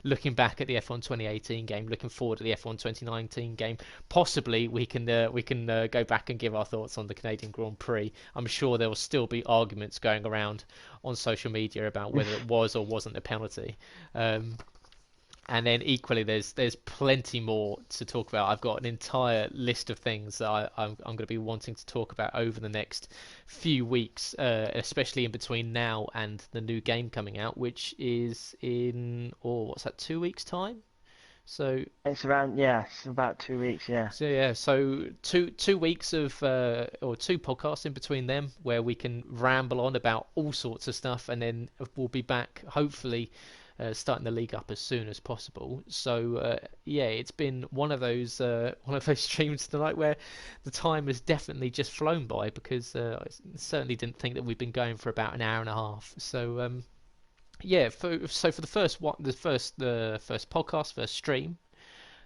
S1: looking back at the F1 2018 game, looking forward to the F1 2019 game. Possibly we can go back and give our thoughts on the Canadian Grand Prix. I'm sure there will still be arguments going around on social media about whether it was or wasn't a penalty. Um, And then equally, there's plenty more to talk about. I've got an entire list of things that I'm going to be wanting to talk about over the next few weeks, especially in between now and the new game coming out, which is in, what's that, 2 weeks time? So
S2: It's around, yeah, it's about 2 weeks, yeah.
S1: so yeah, so two weeks of or two podcasts in between them where we can ramble on about all sorts of stuff, and then we'll be back hopefully starting the league up as soon as possible. So yeah, it's been one of those streams tonight where the time has definitely just flown by because I certainly didn't think that we'd been going for about an hour and a half. So yeah, for the first podcast, first stream,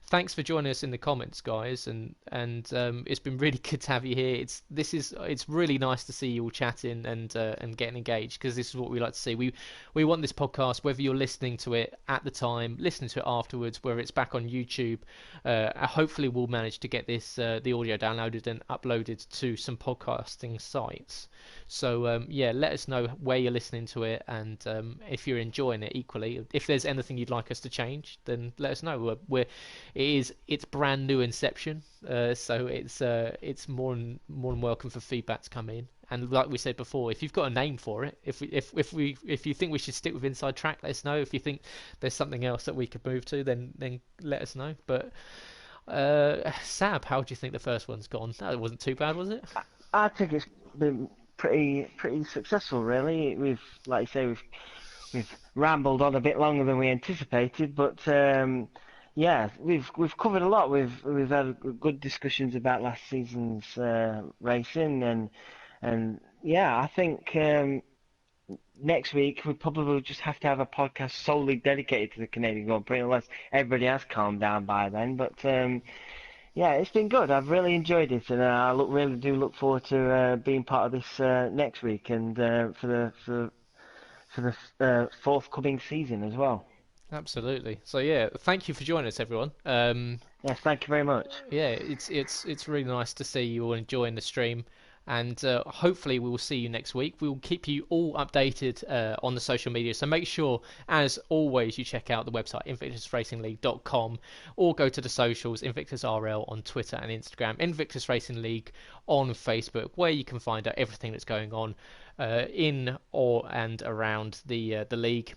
S1: thanks for joining us in the comments, guys, and it's been really good to have you here. It's really nice to see you all chatting and getting engaged because this is what we like to see. We want this podcast, whether you're listening to it at the time, listening to it afterwards, whether it's back on YouTube. Hopefully, we'll manage to get this the audio downloaded and uploaded to some podcasting sites. So yeah, let us know where you're listening to it and if you're enjoying it equally. If there's anything you'd like us to change, then let us know. It's brand new inception, so it's more than welcome for feedback to come in. And like we said before, if you've got a name for it, if you think we should stick with Inside Track, let us know. If you think there's something else that we could move to, then let us know. But Sab, how do you think the first one's gone? That wasn't too bad, was it?
S2: I think it's been pretty successful, really. Like you say, we've rambled on a bit longer than we anticipated, but yeah, we've covered a lot. We've had good discussions about last season's racing, and yeah, I think next week we probably just have to have a podcast solely dedicated to the Canadian Grand Prix, unless everybody has calmed down by then. But yeah, it's been good. I've really enjoyed it, and I really do look forward to being part of this next week and for the forthcoming season as well.
S1: Absolutely. So yeah, thank you for joining us, everyone.
S2: Yes, thank you very much.
S1: Yeah, it's really nice to see you all enjoying the stream, and hopefully we will see you next week. We will keep you all updated on the social media, so make sure, as always, you check out the website invictusracingleague.com or go to the socials, Invictus RL on Twitter and Instagram, Invictus Racing League on Facebook, where you can find out everything that's going on in or and around the league.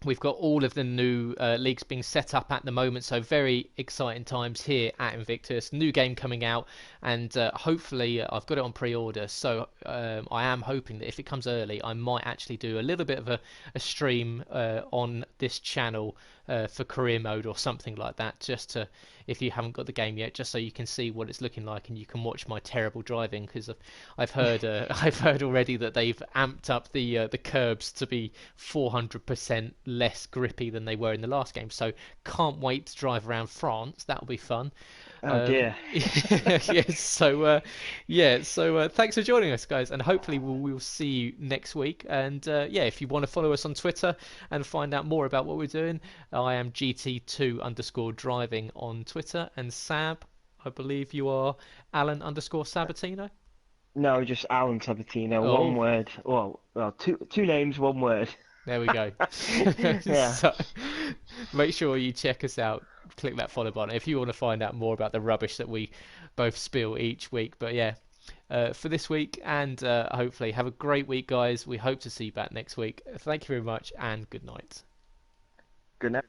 S1: We've got all of the new leagues being set up at the moment, so very exciting times here at Invictus. New game coming out, and hopefully I've got it on pre-order, so I am hoping that if it comes early, I might actually do a little bit of a stream on this channel for career mode or something like that, just to, if you haven't got the game yet, just so you can see what it's looking like and you can watch my terrible driving, because I've heard I've heard already that they've amped up the curbs to be 400% less grippy than they were in the last game. So can't wait to drive around France. That'll be fun.
S2: Oh dear.
S1: Yes. So yeah. So thanks for joining us, guys, and hopefully we'll see you next week. And yeah, if you want to follow us on Twitter and find out more about what we're doing, I am GT2_driving on Twitter, and Sab, I believe you are Alan_Sabatino.
S2: No, just Alan Sabatino, one
S1: Oh,
S2: word. Well, two names, one word.
S1: there we go.
S2: Yeah.
S1: So make sure you check us out. Click that follow button if you want to find out more about the rubbish that we both spill each week. But yeah, for this week, and hopefully have a great week, guys. We hope to see you back next week. Thank you very much, and good night.
S2: Good night.